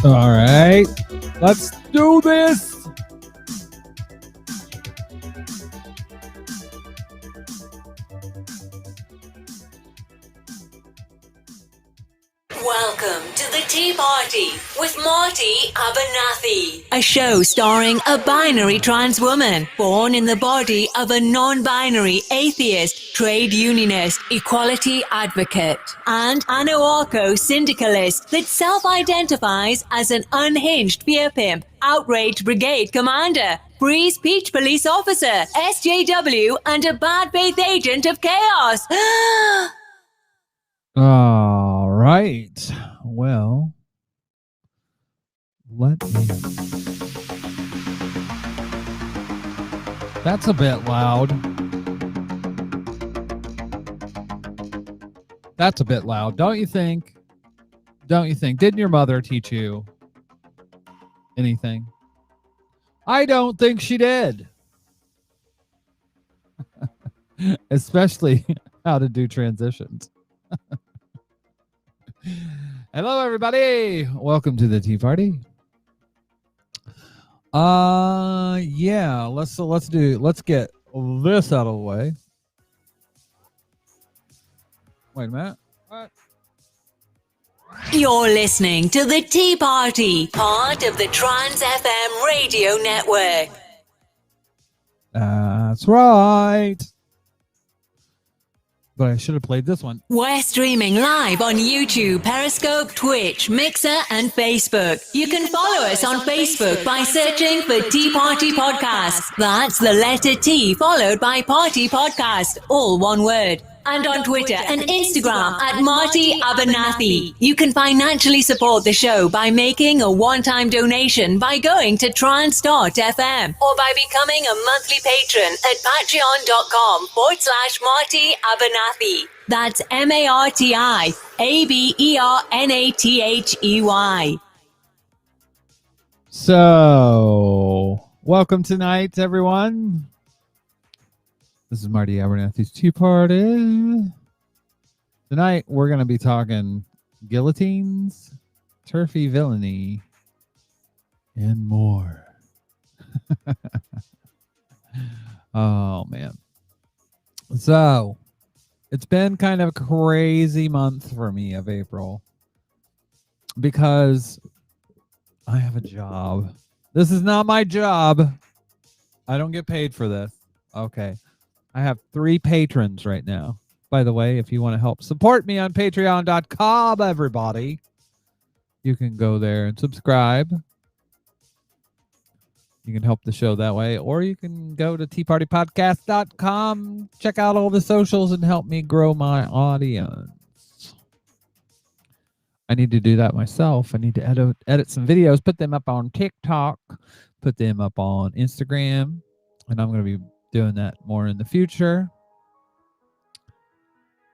All right, let's do this. Welcome to the Tea Party with Marty Abernathy, a show starring a binary trans woman born in the body of a non-binary atheist, trade unionist, equality advocate, and an Oako syndicalist that self-identifies as an unhinged beer pimp, outraged brigade commander, Breeze Peach police officer, SJW, and a bad faith agent of chaos. All right. Well, let me. That's a bit loud. That's a bit loud, don't you think? Don't you think? Didn't your mother teach you anything? I don't think she did. Especially how to do transitions. Hello, everybody. Welcome to the Tea Party. Yeah. Let's get this out of the way. Wait a minute. What? You're listening to the Tea Party, part of the Trans FM radio network. That's right. But I should have played this one. We're streaming live on YouTube, Periscope, Twitch, Mixer, and Facebook. You can follow us on Facebook by searching for Tea Party Podcast. That's the letter T followed by Party Podcast, all one word. And on Twitter and Instagram at Marty Abernathy. You can financially support the show by making a one-time donation by going to trans.fm or by becoming a monthly patron at patreon.com/Marty Abernathy. That's MartyAbernathy. So, welcome tonight, everyone. This is Marty Abernathy's Tea Party. Tonight, we're going to be talking guillotines, TERF, Villiany, and more. Oh, man. So, it's been kind of a crazy month for me of April because I have a job. This is not my job. I don't get paid for this. Okay. I have 3 patrons right now. By the way, if you want to help support me on patreon.com, everybody, you can go there and subscribe. You can help the show that way, or you can go to teapartypodcast.com, check out all the socials, and help me grow my audience. I need to do that myself. I need to edit some videos, put them up on TikTok, put them up on Instagram, and I'm going to be doing that more in the future.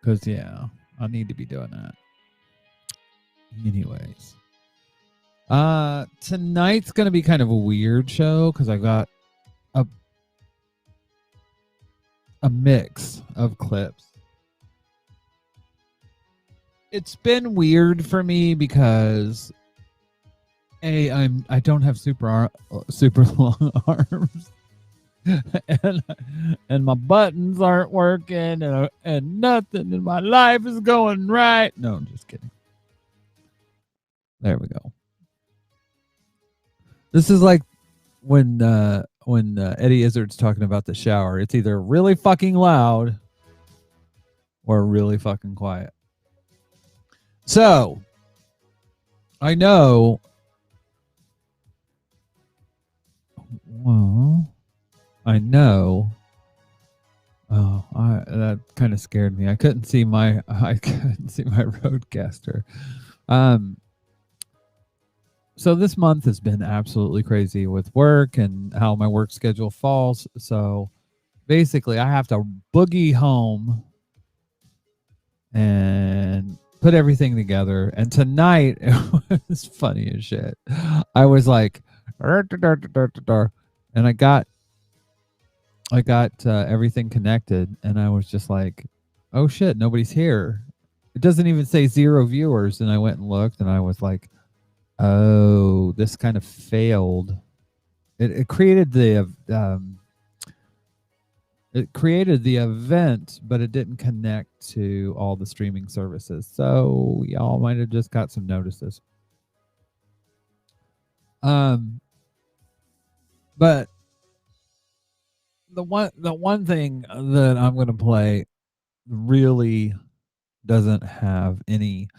Because, yeah, I need to be doing that. Anyways. Tonight's going to be kind of a weird show because I got a mix of clips. It's been weird for me because I don't have super long arms. and my buttons aren't working and nothing in my life is going right. No, I'm just kidding. There we go. This is like when Eddie Izzard's talking about the shower. It's either really fucking loud or really fucking quiet. So I know. Well, I know. Oh, that kind of scared me. I couldn't see my roadcaster. So this month has been absolutely crazy with work and how my work schedule falls. So basically, I have to boogie home and put everything together. And tonight, it was funny as shit. I was like, and I got everything connected, and I was just like, oh shit, nobody's here. It doesn't even say 0 viewers. And I went and looked, and I was like, oh, this kind of failed. It created the it created the event, but it didn't connect to all the streaming services. So y'all might have just got some notices. But the one thing that I'm going to play really doesn't have any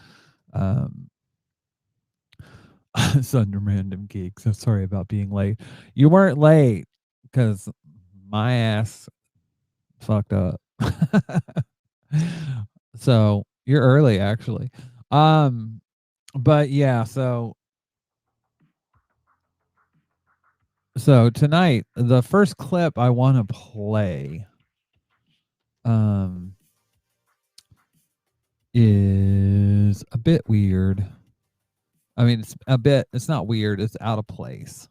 some random gigs. So sorry about being late. You weren't late because my ass fucked up. So you're early actually. But yeah, so tonight the first clip I want to play is a bit weird. I mean, it's not weird, it's out of place.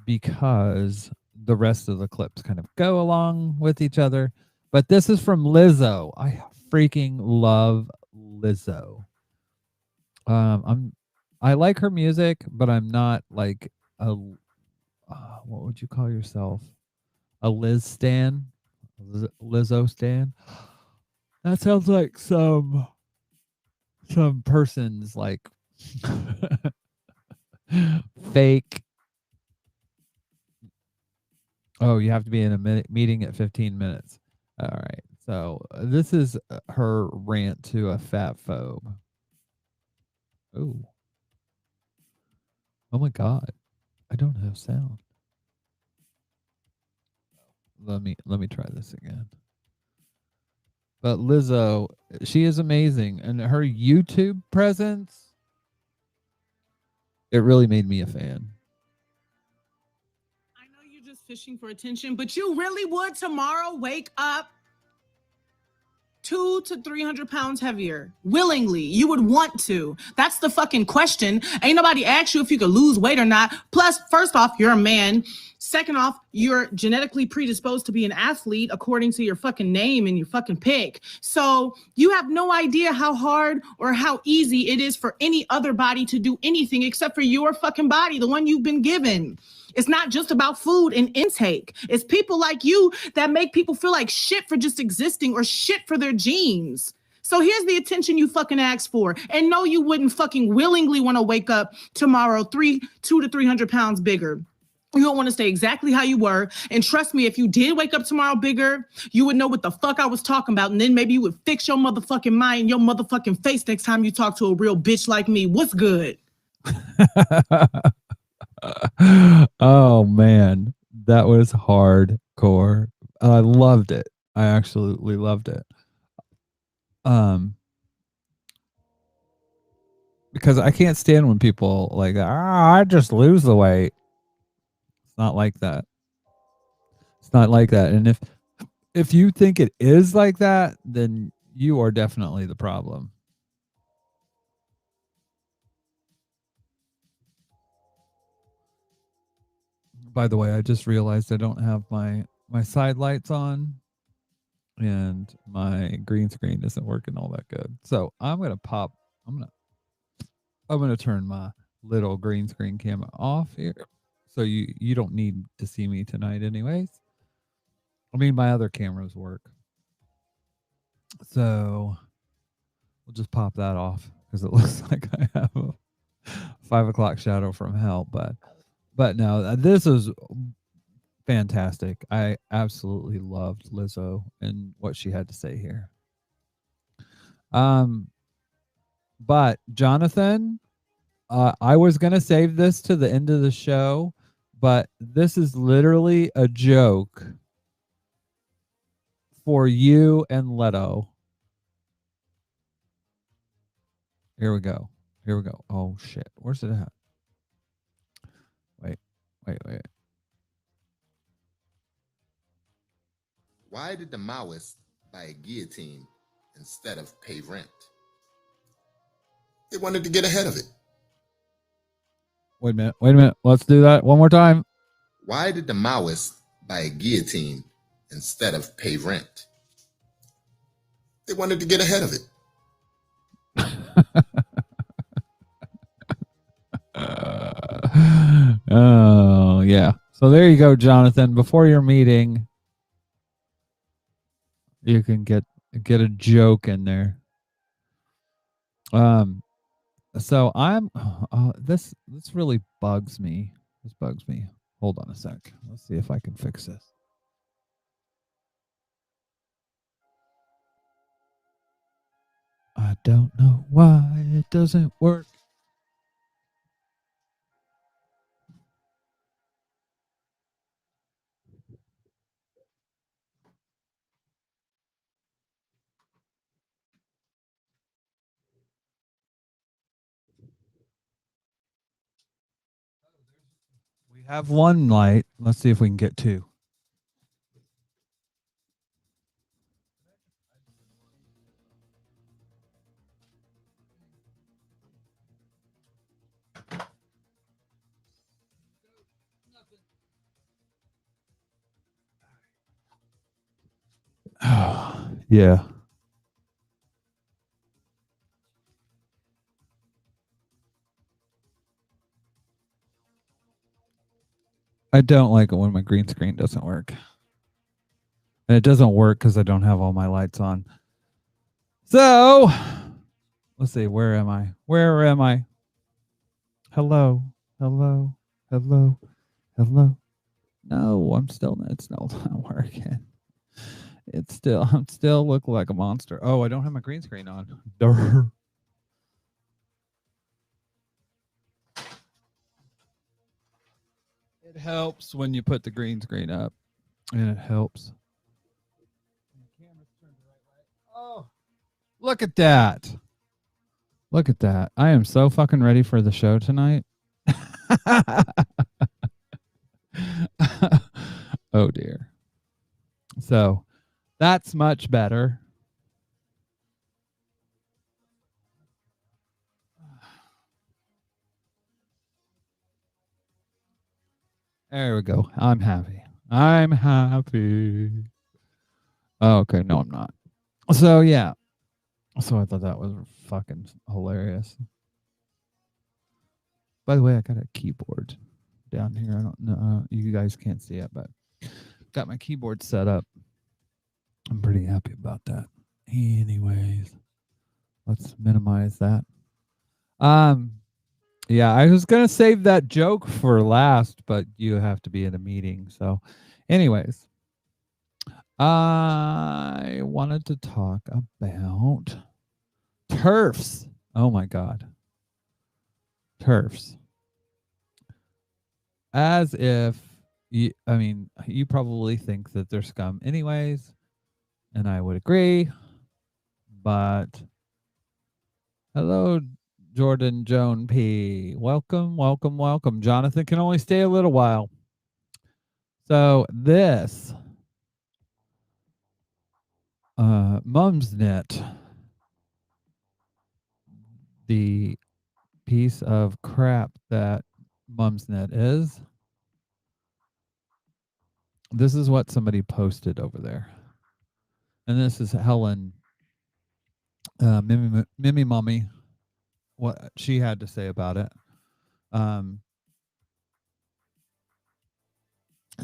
Because the rest of the clips kind of go along with each other. But this is from Lizzo. I freaking love Lizzo. I like her music, but I'm not like a what would you call yourself? A Liz stan? Lizzo stan? That sounds like some person's like fake. Oh, you have to be in a meeting at 15 minutes. All right. So this is her rant to a fat phobe. Oh. Oh my God. I don't have sound. Let me try this again. But Lizzo, she is amazing, and her YouTube presence, it really made me a fan. I know you're just fishing for attention, but you really would tomorrow wake up 200 to 300 pounds heavier willingly. You would want to. That's the fucking question. Ain't nobody asked you if you could lose weight or not. Plus, first off, you're a man. Second off, you're genetically predisposed to be an athlete according to your fucking name and your fucking pick. So you have no idea how hard or how easy it is for any other body to do anything except for your fucking body, the one you've been given. It's not just about food and intake. It's people like you that make people feel like shit for just existing or shit for their genes. So here's the attention you fucking asked for. And no, you wouldn't fucking willingly want to wake up tomorrow 200 to 300 pounds bigger. You don't want to stay exactly how you were. And trust me, if you did wake up tomorrow bigger, you would know what the fuck I was talking about. And then maybe you would fix your motherfucking mind and your motherfucking face next time you talk to a real bitch like me. What's good? Oh man, that was hardcore. I loved it. I absolutely loved it. Because I can't stand when people like, I just lose the weight. It's not like that. It's not like that. And if you think it is like that, then you are definitely the problem. By the way, I just realized I don't have my side lights on and my green screen isn't working all that good. So I'm gonna turn my little green screen camera off here. So you don't need to see me tonight anyways. I mean, my other cameras work. So we'll just pop that off because it looks like I have a 5 o'clock shadow from hell. But no, this is fantastic. I absolutely loved Lizzo and what she had to say here. But Jonathan, I was going to save this to the end of the show, but this is literally a joke for you and Leto. Here we go. Oh shit. Where's it at? Wait. Why did the Maoists buy a guillotine instead of pay rent? They wanted to get ahead of it. Wait a minute. Let's do that one more time. Why did the Maoists buy a guillotine instead of pay rent? They wanted to get ahead of it. Oh, yeah. So there you go, Jonathan. Before your meeting, you can get a joke in there. So I'm this really bugs me. This bugs me. Hold on a sec. Let's see if I can fix this. I don't know why it doesn't work. We have one light. Let's see if we can get two. Yeah. I don't like it when my green screen doesn't work. And it doesn't work because I don't have all my lights on. So, let's see. Where am I? Where am I? Hello. Hello. Hello. Hello. No, I'm still, it's still not working. I'm still look like a monster. Oh, I don't have my green screen on. Durr. It helps when you put the green screen up, and it helps. Oh, look at that. Look at that. I am so fucking ready for the show tonight. Oh, dear. So that's much better. There we go. I'm happy. I'm happy. Oh, okay. No, I'm not. So, yeah. So I thought that was fucking hilarious. By the way, I got a keyboard down here. I don't know. You guys can't see it, but got my keyboard set up. I'm pretty happy about that. Anyways, let's minimize that. Yeah, I was going to save that joke for last, but you have to be in a meeting. So, anyways, I wanted to talk about TERFs. Oh my God. TERFs. As if, you probably think that they're scum anyways, and I would agree. But hello, Jordan Joan P. Welcome, welcome, welcome. Jonathan can only stay a little while. So this Mumsnet, the piece of crap that Mumsnet is. This is what somebody posted over there. And this is Helen Mimi Mommy, what she had to say about it.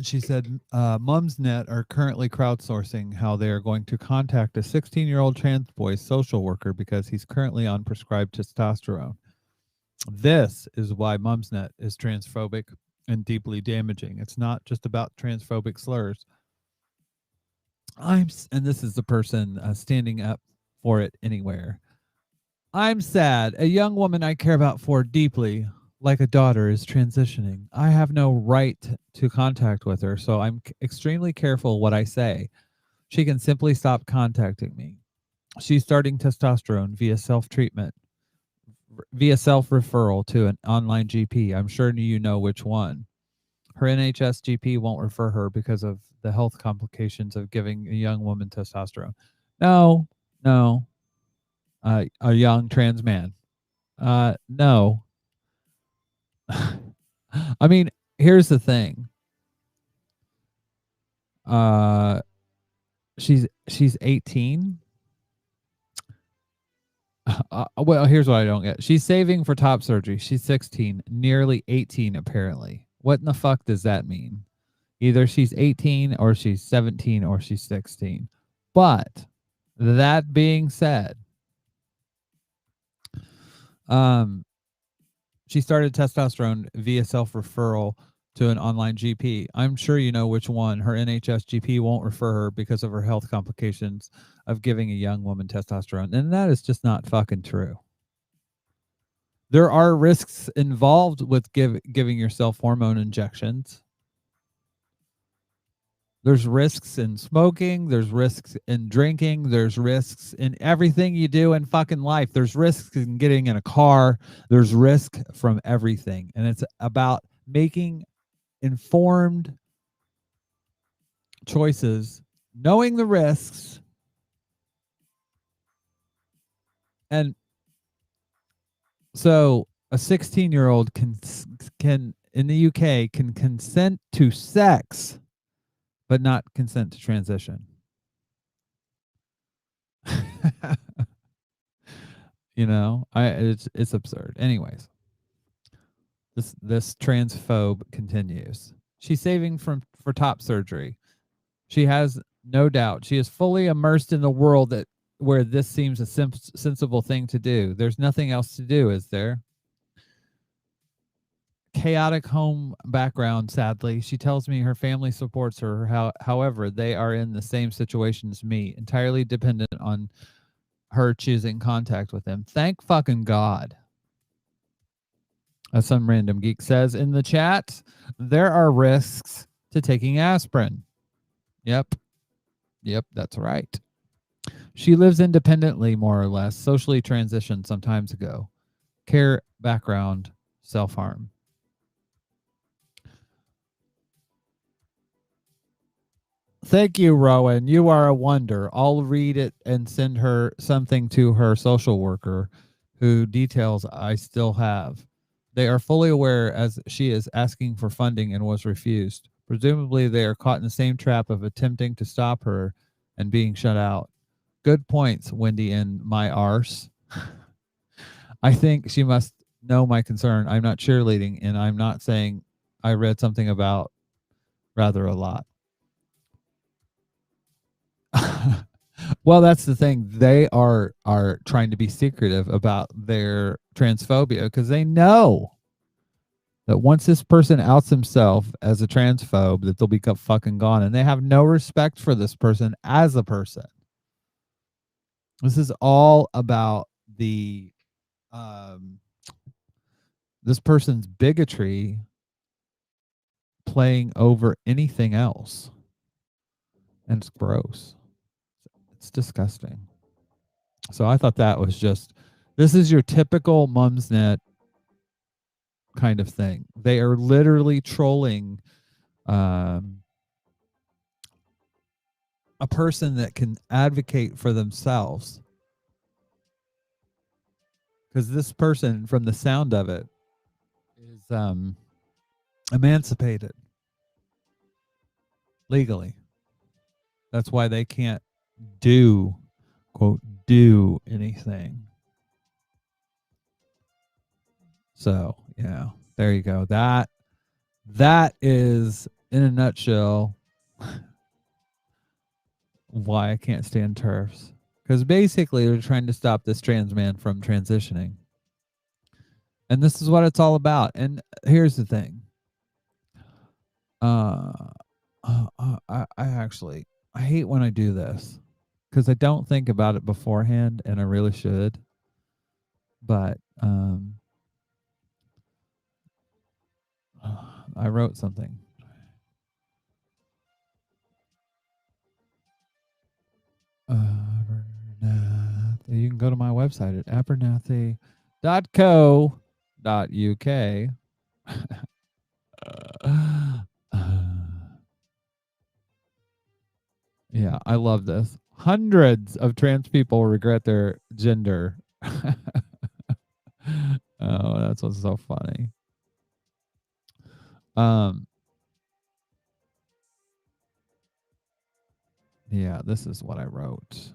She said, Mumsnet are currently crowdsourcing how they are going to contact a 16-year-old trans boy's social worker because he's currently on prescribed testosterone. This is why Mumsnet is transphobic and deeply damaging. It's not just about transphobic slurs. And this is the person standing up for it anywhere. I'm sad. A young woman I care about for deeply, like a daughter, is transitioning. I have no right to contact with her, so I'm extremely careful what I say. She can simply stop contacting me. She's starting testosterone via self-treatment, via self-referral to an online GP. I'm sure you know which one. Her NHS GP won't refer her because of the health complications of giving a young woman testosterone. No. A young trans man. No. I mean, here's the thing. She's 18. Well, here's what I don't get. She's saving for top surgery. She's 16, nearly 18 apparently. What in the fuck does that mean? Either she's 18 or she's 17 or she's 16. But that being said, she started testosterone via self-referral to an online GP. I'm sure you know which one. Her NHS GP won't refer her because of her health complications of giving a young woman testosterone. And that is just not fucking true. There are risks involved with giving yourself hormone injections. There's risks in smoking. There's risks in drinking. There's risks in everything you do in fucking life. There's risks in getting in a car. There's risk from everything. And it's about making informed choices, knowing the risks, and so a 16-year-old can in the UK can consent to sex, but not consent to transition. You know, it's absurd. Anyways, this transphobe continues. She's saving for top surgery. She has no doubt. She is fully immersed in the world that where this seems a sensible thing to do. There's nothing else to do, is there? Chaotic home background, sadly. She tells me her family supports her. However, they are in the same situation as me, entirely dependent on her choosing contact with them. Thank fucking God. As some random geek says in the chat, there are risks to taking aspirin. Yep, that's right. She lives independently, more or less, socially transitioned some time ago. Care background, self-harm. Thank you, Rowan. You are a wonder. I'll read it and send her something to her social worker who details I still have. They are fully aware as she is asking for funding and was refused. Presumably, they are caught in the same trap of attempting to stop her and being shut out. Good points, Wendy and my arse. I think she must know my concern. I'm not cheerleading, and I'm not saying I read something about rather a lot. Well, that's the thing. They are trying to be secretive about their transphobia because they know that once this person outs himself as a transphobe, that they'll become fucking gone, and they have no respect for this person as a person. This is all about the this person's bigotry playing over anything else, and it's gross. It's disgusting. So I thought that was just, this is your typical Mumsnet kind of thing. They are literally trolling a person that can advocate for themselves. Because this person, from the sound of it, is emancipated legally. That's why they can't do, quote, do anything. So, yeah, there you go. That is, in a nutshell, why I can't stand TERFs. Because basically they're trying to stop this trans man from transitioning. And this is what it's all about. And here's the thing. I hate when I do this because I don't think about it beforehand, and I really should. But I wrote something. You can go to my website at abernathy.co.uk. Yeah, I love this. Hundreds of trans people regret their gender. Oh, that's what's so funny. Yeah, this is what I wrote.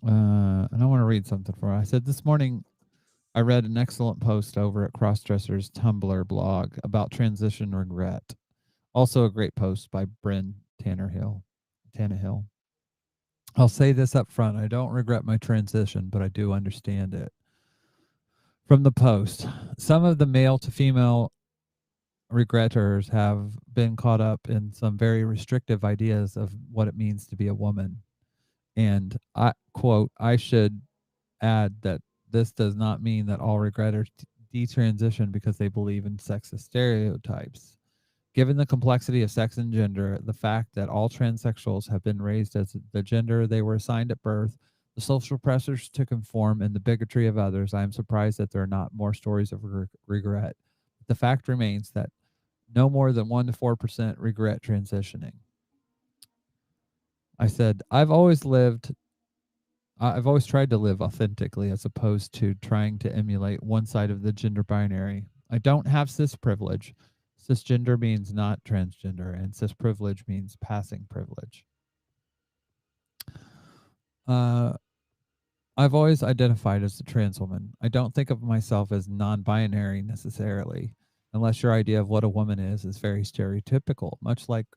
And I want to read something for her. I said, this morning, I read an excellent post over at Crossdresser's Tumblr blog about transition regret. Also a great post by Bryn Tannehill. I'll say this up front. I don't regret my transition, but I do understand it. From the post, some of the male to female regretters have been caught up in some very restrictive ideas of what it means to be a woman. And I quote, I should add that this does not mean that all regretters detransition because they believe in sexist stereotypes. Given the complexity of sex and gender, the fact that all transsexuals have been raised as the gender they were assigned at birth, the social pressures to conform, and the bigotry of others, I am surprised that there are not more stories of regret. The fact remains that no more than 1 to 4% regret transitioning. I said, I've always tried to live authentically as opposed to trying to emulate one side of the gender binary. I don't have cis privilege. Cisgender means not transgender, and cis privilege means passing privilege. I've always identified as a trans woman. I don't think of myself as non-binary necessarily, unless your idea of what a woman is very stereotypical, much like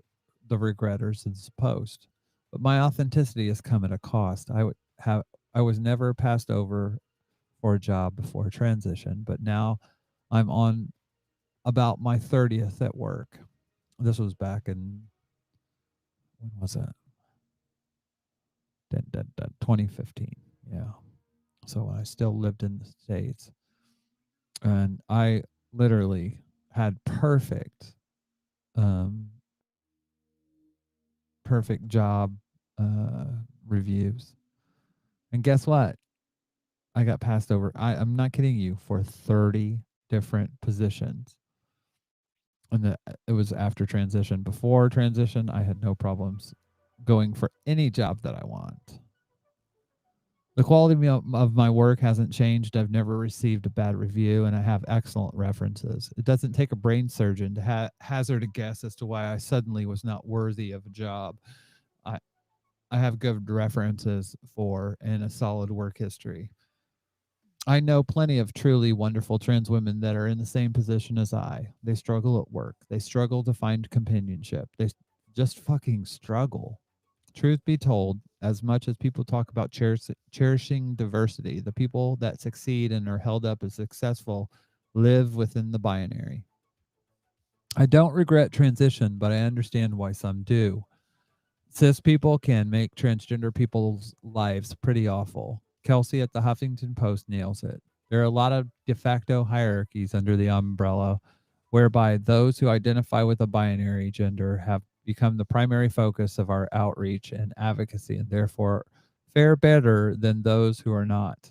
the regretters in this post. But my authenticity has come at a cost. I was never passed over for a job before transition, but now I'm on about my 30th at work. This was back in, when was that? 2015. Yeah. So when I still lived in the States. And I literally had perfect job reviews. And guess what? I got passed over. I'm not kidding you, for 30 different positions. And it was after transition. Before transition, I had no problems going for any job that I want. The quality of my work hasn't changed. I've never received a bad review, and I have excellent references. It doesn't take a brain surgeon to hazard a guess as to why I suddenly was not worthy of a job. I have good references for and a solid work history. I know plenty of truly wonderful trans women that are in the same position as I. They struggle at work. They struggle to find companionship. They just fucking struggle. Truth be told, as much as people talk about cherishing diversity, the people that succeed and are held up as successful live within the binary. I don't regret transition, but I understand why some do. Cis people can make transgender people's lives pretty awful. Kelsey at the Huffington Post nails it. There are a lot of de facto hierarchies under the umbrella whereby those who identify with a binary gender have become the primary focus of our outreach and advocacy, and therefore fare better than those who are not.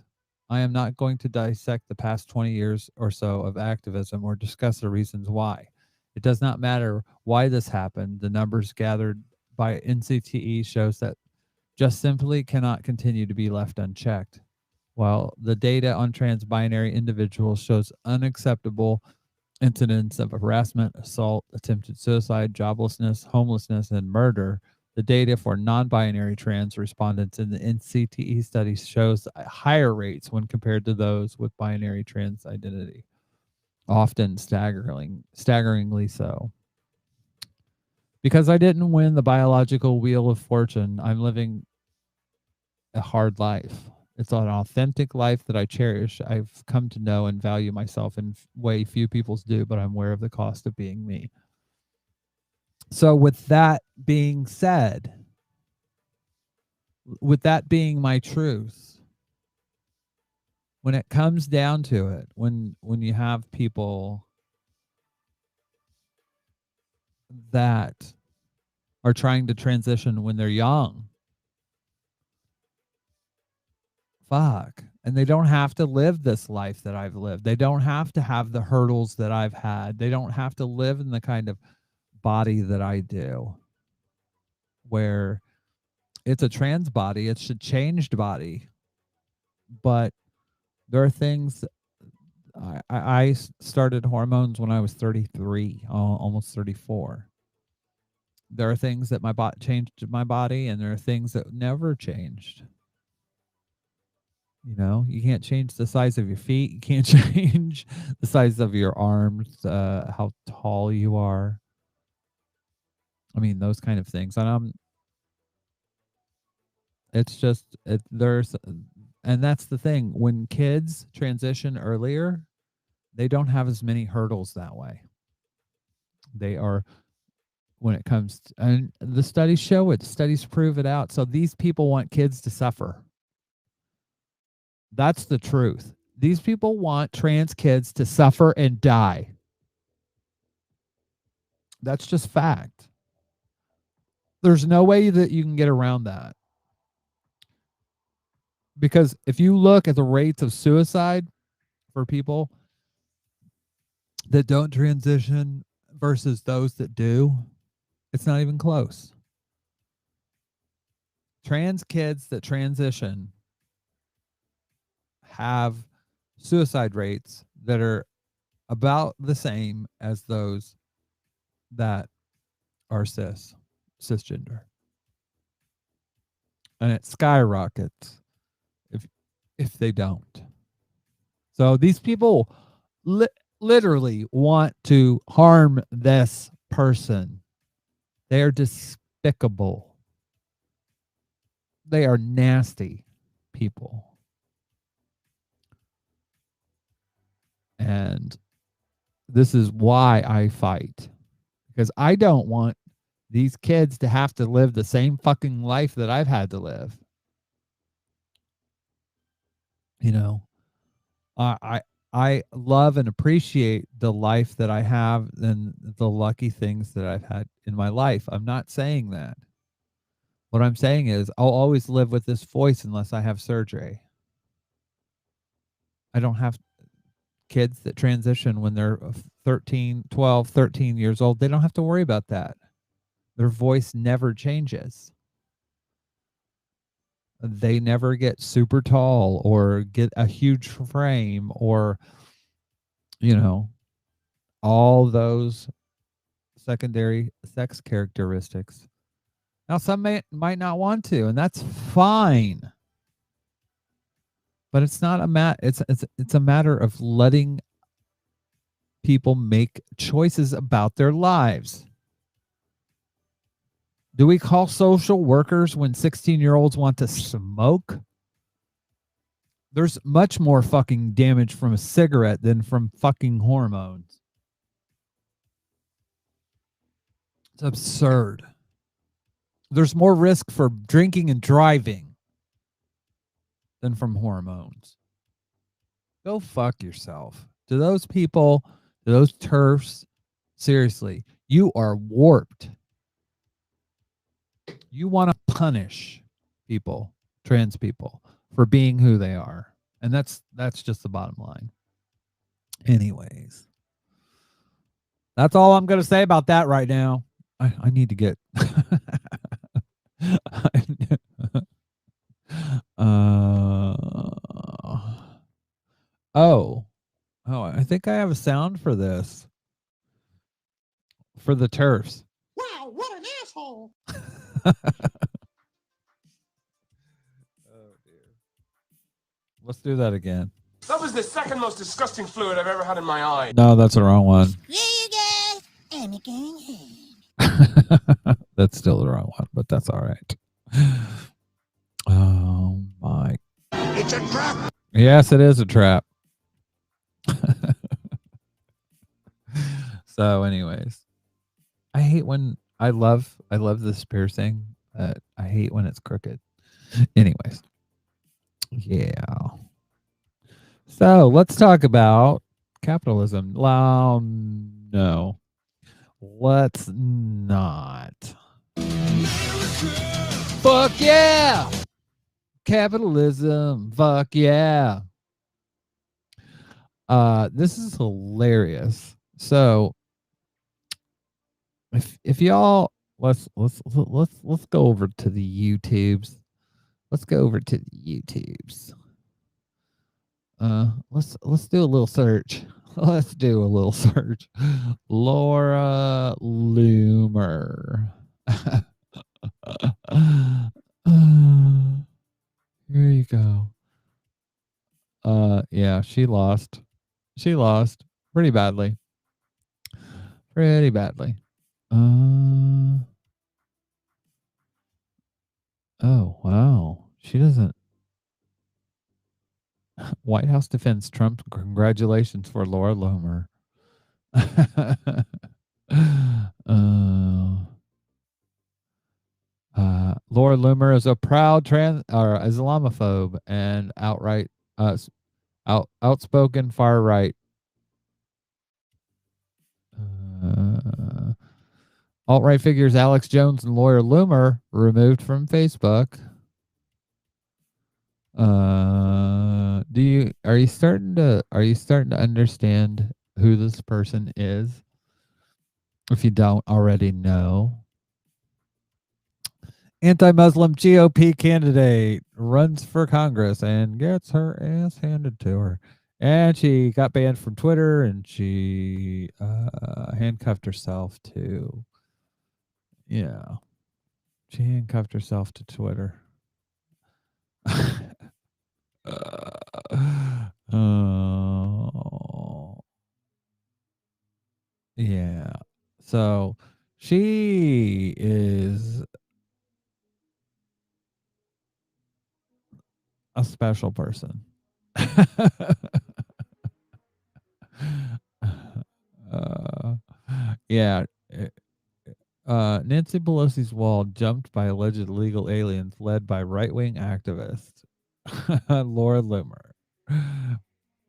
I am not going to dissect the past 20 years or so of activism or discuss the reasons why. It does not matter why this happened. The numbers gathered by NCTE shows that just simply cannot continue to be left unchecked. While the data on trans binary individuals shows unacceptable incidents of harassment, assault, attempted suicide, joblessness, homelessness, and murder, the data for non-binary trans respondents in the NCTE study shows higher rates when compared to those with binary trans identity, often staggeringly so. Because I didn't win the biological wheel of fortune, I'm living a hard life. It's an authentic life that I cherish. I've come to know and value myself in a way few people do, but I'm aware of the cost of being me. So with that being said, with that being my truth, when it comes down to it, when you have people that are trying to transition when they're young, fuck. And they don't have to live this life that I've lived. They don't have to have the hurdles that I've had. They don't have to live in the kind of body that I do, where it's a trans body, it's a changed body. But there are things, I started hormones when I was 33, almost 34. There are things that changed my body, and there are things that never changed. You know, you can't change the size of your feet. You can't change the size of your arms, how tall you are. I mean, those kind of things. And it's just there's, and that's the thing. When kids transition earlier, they don't have as many hurdles that way. They are, when it comes to, and the studies show it. Studies prove it out. So these people want kids to suffer. That's the truth. These people want trans kids to suffer and die. That's just fact. There's no way that you can get around that. Because if you look at the rates of suicide for people that don't transition versus those that do, it's not even close. Trans kids that transition have suicide rates that are about the same as those that are cisgender. And it skyrockets if they don't. So these people literally want to harm this person. They are despicable. They are nasty people. And this is why I fight. Because I don't want these kids to have to live the same fucking life that I've had to live. You know, I love and appreciate the life that I have and the lucky things that I've had in my life. I'm not saying that. What I'm saying is I'll always live with this voice unless I have surgery. I don't have kids that transition when they're 12, 13 years old. They don't have to worry about that. Their voice never changes. They never get super tall or get a huge frame or, you know, all those secondary sex characteristics. Now, some might not want to, and that's fine. But it's not it's a matter of letting people make choices about their lives. Do we call social workers when 16-year-olds want to smoke? There's much more fucking damage from a cigarette than from fucking hormones. It's absurd. There's more risk for drinking and driving than from hormones. Go fuck yourself. To those people, to those TERFs, seriously, you are warped. You want to punish people, trans people, for being who they are. And that's just the bottom line. Anyways, that's all I'm going to say about that right now. I need to get oh, I think I have a sound for this. For the TERFs. Wow, what an asshole. Oh dear. Let's do that again. That was the second most disgusting fluid I've ever had in my eye. No, that's the wrong one. There you go. I'm going home. That's still the wrong one, but that's all right. Oh my. It's a trap. Yes, it is a trap. So anyways, I hate when I love this piercing, but I hate when it's crooked. Anyways. Yeah. So let's talk about capitalism. No. Let's not. Fuck yeah! Capitalism. Fuck yeah. This is hilarious. So if y'all let's go over to the YouTubes. Let's go over to the YouTubes. Let's do a little search. Let's do a little search. Laura Loomer. Here you go. Yeah, she lost. She lost pretty badly. Pretty badly. Oh, wow. She doesn't. White House defends Trump. Congratulations for Laura Loomer. Laura Loomer is a proud Islamophobe and outright outspoken far right. Alt-right figures Alex Jones and lawyer Loomer removed from Facebook. Are you starting to understand who this person is? If you don't already know. Anti-Muslim GOP candidate runs for Congress and gets her ass handed to her. And she got banned from Twitter and she handcuffed herself to, yeah, she handcuffed herself to Twitter. Oh, yeah. So she is a special person. Yeah. Nancy Pelosi's wall jumped by alleged illegal aliens led by right-wing activist Laura Loomer.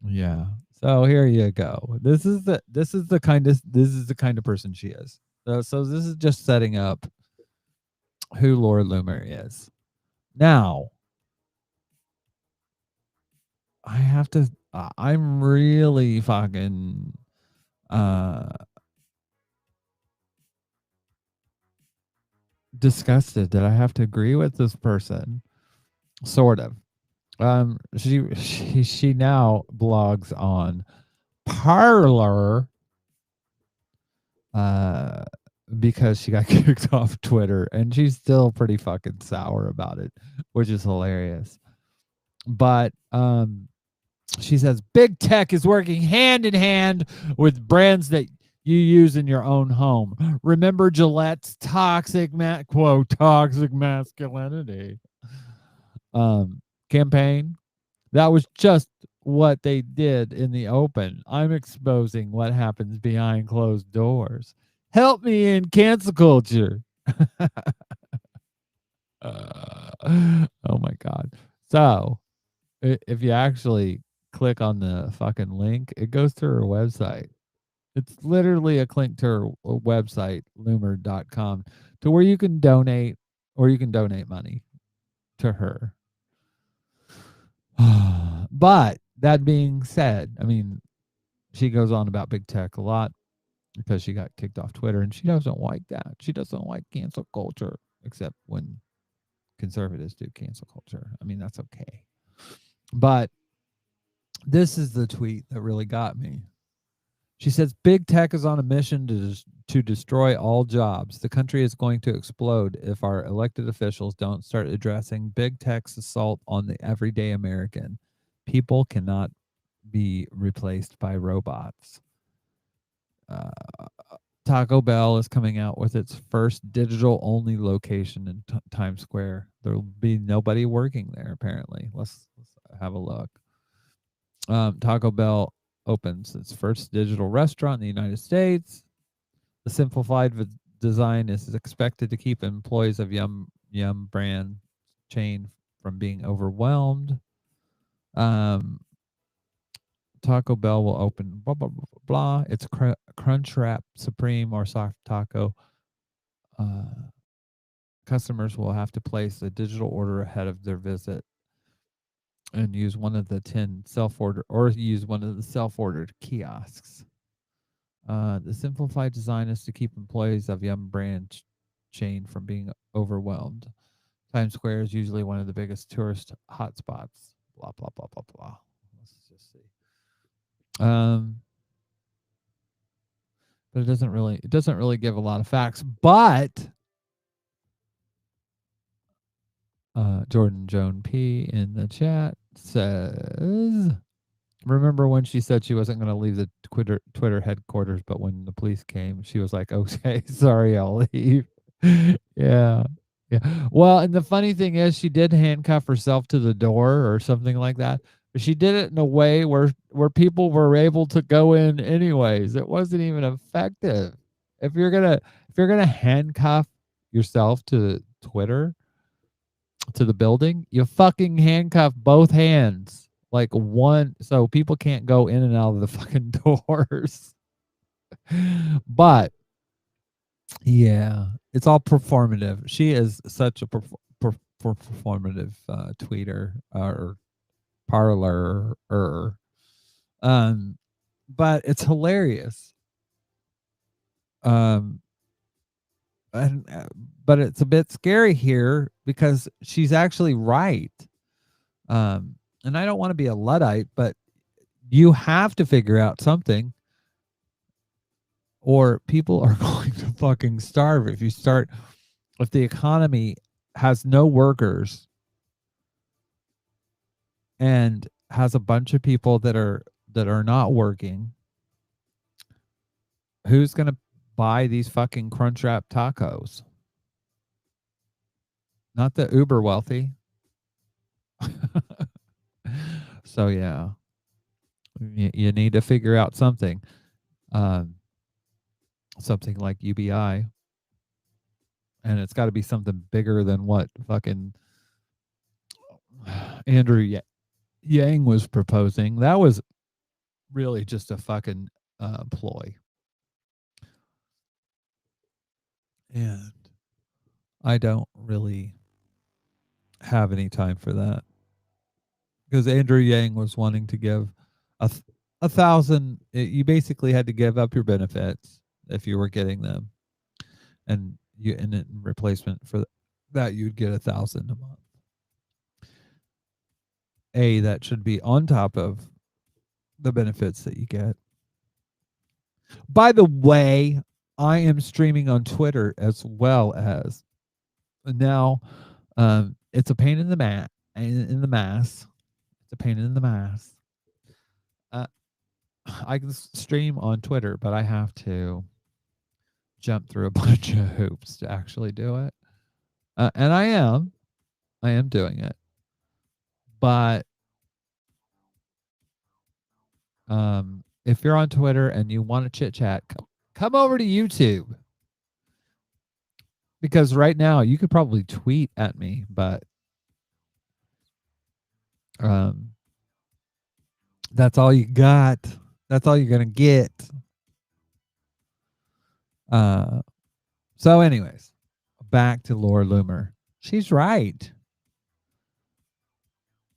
Yeah. So here you go. This is the kind of person she is. So this is just setting up who Laura Loomer is. Now, I have to I'm really fucking disgusted that I have to agree with this person. Sort of. She now blogs on Parler because she got kicked off Twitter and she's still pretty fucking sour about it, which is hilarious. But she says big tech is working hand in hand with brands that you use in your own home. Remember Gillette's toxic masculinity campaign? That was just what they did in the open. I'm exposing what happens behind closed doors. Help me in cancel culture. Oh my God. So if you actually click on the fucking link, it goes to her website. It's literally a link to her website, loomer.com, to where you can donate money to her. But that being said, I mean, she goes on about big tech a lot because she got kicked off Twitter and she doesn't like that. She doesn't like cancel culture, except when conservatives do cancel culture. I mean, that's okay. But this is the tweet that really got me. She says, big tech is on a mission to destroy all jobs. The country is going to explode if our elected officials don't start addressing big tech's assault on the everyday American. People cannot be replaced by robots. Taco Bell is coming out with its first digital-only location in Times Square. There will be nobody working there, apparently. Let's have a look. Taco Bell opens its first digital restaurant in the United States. The simplified design is expected to keep employees of Yum brand chain from being overwhelmed. Taco Bell will open blah, blah, blah, blah. It's Crunchwrap Supreme or Soft Taco. Customers will have to place a digital order ahead of their visit and use one of the 10 self-ordered kiosks. The simplified design is to keep employees of Yum brand chain from being overwhelmed. Times Square is usually one of the biggest tourist hotspots. Blah blah blah blah blah. Let's just see. But it doesn't really give a lot of facts. But Jordan Joan P in the chat says, remember when she said she wasn't going to leave the Twitter headquarters, but when the police came, she was like, okay, sorry, I'll leave. Yeah. Yeah. Well, and the funny thing is she did handcuff herself to the door or something like that, but she did it in a way where people were able to go in anyways. It wasn't even effective. If you're gonna handcuff yourself to Twitter, to the building, you fucking handcuff both hands. Like one, so people can't go in and out of the fucking doors. But yeah, it's all performative. She is such a performative tweeter or parlor. But it's hilarious. Um, and but it's a bit scary here because she's actually right. And I don't want to be a Luddite, but you have to figure out something, or people are going to fucking starve if the economy has no workers and has a bunch of people that are not working. Who's going to buy these fucking Crunchwrap tacos? Not the uber wealthy. So yeah, you need to figure out something. Something like UBI, and it's got to be something bigger than what fucking Andrew Yang was proposing. That was really just a fucking ploy, and I don't really have any time for that because Andrew Yang was wanting to give a thousand. You basically had to give up your benefits if you were getting them, and in replacement for that, you'd get 1,000 a month. That should be on top of the benefits that you get. By the way, I am streaming on Twitter as well as now. It's a pain in the mass. It's a pain in the mass. I can stream on Twitter, but I have to jump through a bunch of hoops to actually do it. And I am doing it. But if you're on Twitter and you want to chit chat, come over to YouTube. Because right now you could probably tweet at me, but that's all you got. That's all you're gonna get. So anyways, back to Laura Loomer. She's right.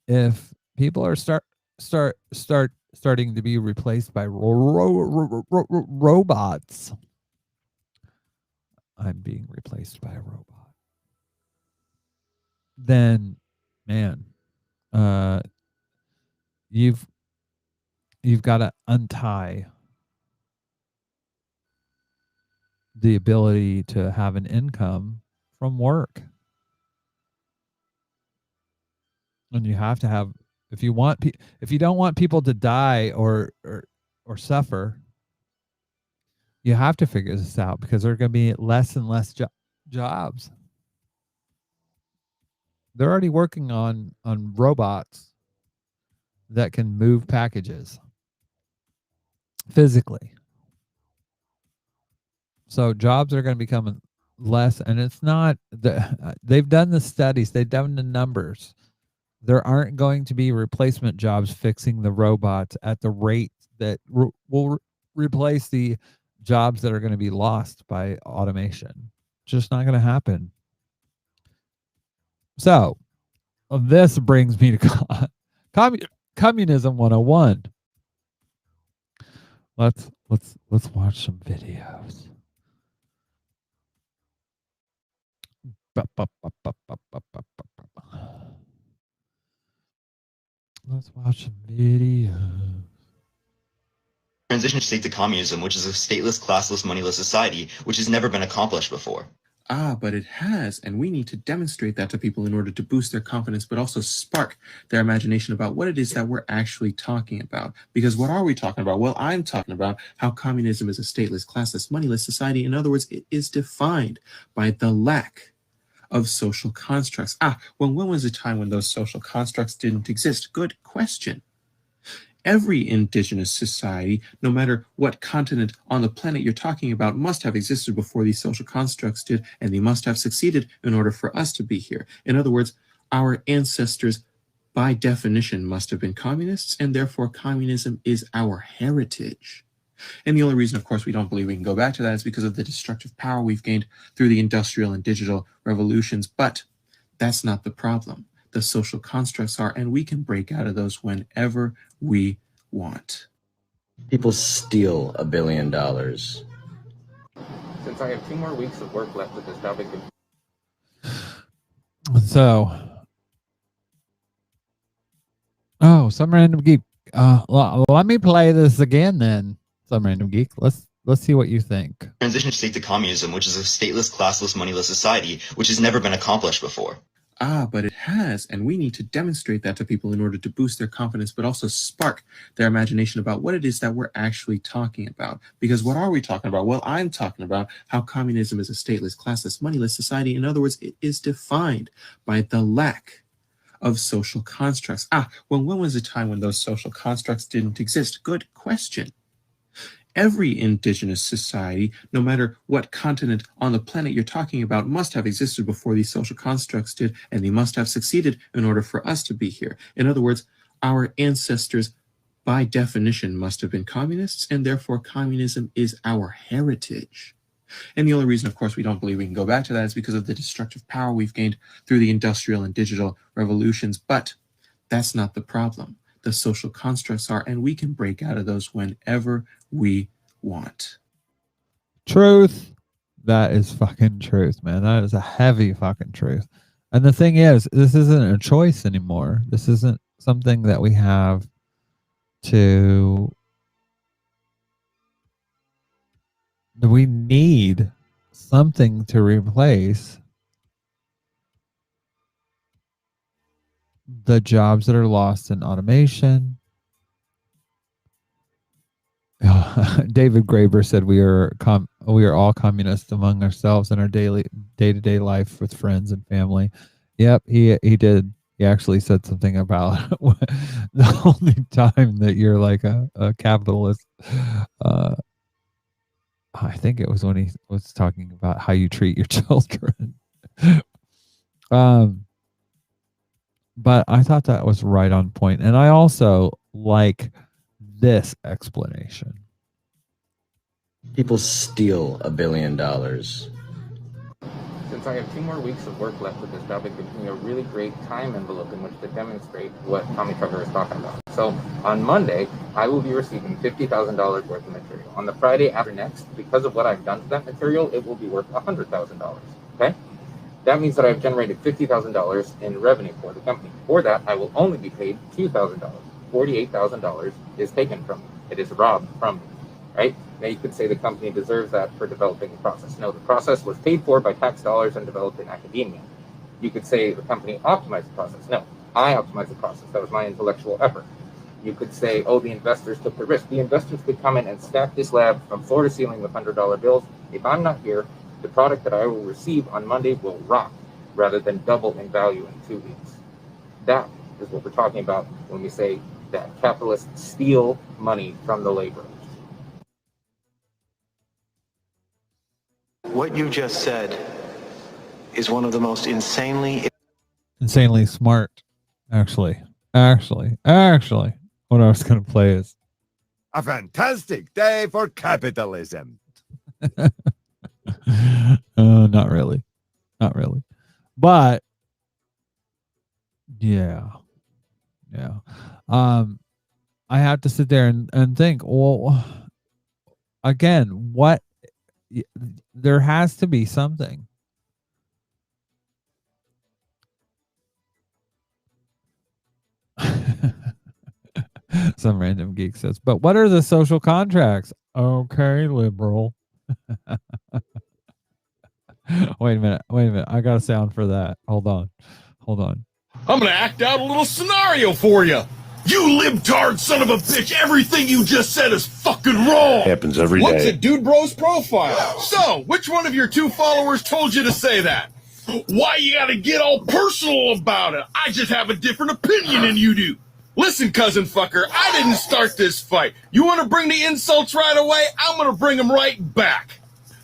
If people are starting to be replaced by robots, I'm being replaced by a robot, then man, you've got to untie the ability to have an income from work. And you have to have, if you don't want people to die or suffer, you have to figure this out because there are going to be less and less jobs. They're already working on robots that can move packages physically. So jobs are going to become less, and it's not they've done the studies, they've done the numbers. There aren't going to be replacement jobs fixing the robots at the rate that will replace the jobs that are going to be lost by automation. Just not going to happen. So this brings me to communism 101. Let's watch some videos. Let's watch some videos. Transition state to communism, which is a stateless, classless, moneyless society, which has never been accomplished before. But it has, and we need to demonstrate that to people in order to boost their confidence, but also spark their imagination about what it is that we're actually talking about. Because what are we talking about? Well, I'm talking about how communism is a stateless, classless, moneyless society. In other words, it is defined by the lack of social constructs. Well, when was a time when those social constructs didn't exist? Good question. Every indigenous society, no matter what continent on the planet you're talking about, must have existed before these social constructs did, and they must have succeeded in order for us to be here. In other words, our ancestors, by definition, must have been communists, and therefore communism is our heritage. And the only reason, of course, we don't believe we can go back to that is because of the destructive power we've gained through the industrial and digital revolutions. But that's not the problem. The social constructs are, and we can break out of those whenever we want. People steal $1 billion. Since I have 2 more weeks of work left with this topic. So, some random geek. Let me play this again then. Some random geek. Let's see what you think. Transition state to communism, which is a stateless, classless, moneyless society, which has never been accomplished before. But it has, and we need to demonstrate that to people in order to boost their confidence, but also spark their imagination about what it is that we're actually talking about. Because what are we talking about? Well, I'm talking about how communism is a stateless, classless, moneyless society. In other words, it is defined by the lack of social constructs. Well, when was a time when those social constructs didn't exist? Good question. Every indigenous society, no matter what continent on the planet you're talking about, must have existed before these social constructs did, and they must have succeeded in order for us to be here. In other words, our ancestors, by definition, must have been communists, and therefore communism is our heritage. And the only reason, of course, we don't believe we can go back to that is because of the destructive power we've gained through the industrial and digital revolutions. But that's not the problem. The social constructs are, and we can break out of those whenever we want. Truth. That is fucking truth, man. That is a heavy fucking truth. And the thing is, this isn't a choice anymore. This isn't something that we have to... We need something to replace the jobs that are lost in automation. David Graeber said we are all communists among ourselves in our day-to-day life with friends and family. Yep, he did. He actually said something about the only time that you're like a capitalist. I think it was when he was talking about how you treat your children. But I thought that was right on point. And I also like this explanation. People steal $1 billion. Since I have 2 more weeks of work left with this topic, it gives me a really great time envelope in which to demonstrate what Tommy Tucker is talking about. So on Monday, I will be receiving $50,000 worth of material. On the Friday after next, because of what I've done to that material, it will be worth $100,000. Okay? That means that I've generated $50,000 in revenue for the company. For that, I will only be paid $2,000. $48,000 is taken from me. It is robbed from me, right? Now you could say the company deserves that for developing the process. No, the process was paid for by tax dollars and developed in academia. You could say the company optimized the process. No, I optimized the process. That was my intellectual effort. You could say, oh, the investors took the risk. The investors could come in and stack this lab from floor to ceiling with $100 bills. If I'm not here, the product that I will receive on Monday will rock rather than double in value in 2 weeks. That is what we're talking about when we say that capitalists steal money from the laborers. What you just said is one of the most insanely smart, actually. What I was going to play is a fantastic day for capitalism. Not really. But yeah. I have to sit there and think, well, again, what there has to be something. Some random geek says, but what are the social contracts? Okay, liberal. Wait a minute. I got a sound for that. Hold on. I'm gonna act out a little scenario for you. You libtard son of a bitch, everything you just said is fucking wrong. Happens every What's day. a dude bro's profile? So, which one of your 2 followers told you to say that? Why you gotta get all personal about it? I just have a different opinion than you do. Listen, cousin fucker, I didn't start this fight. You wanna bring the insults right away? I'm gonna bring them right back.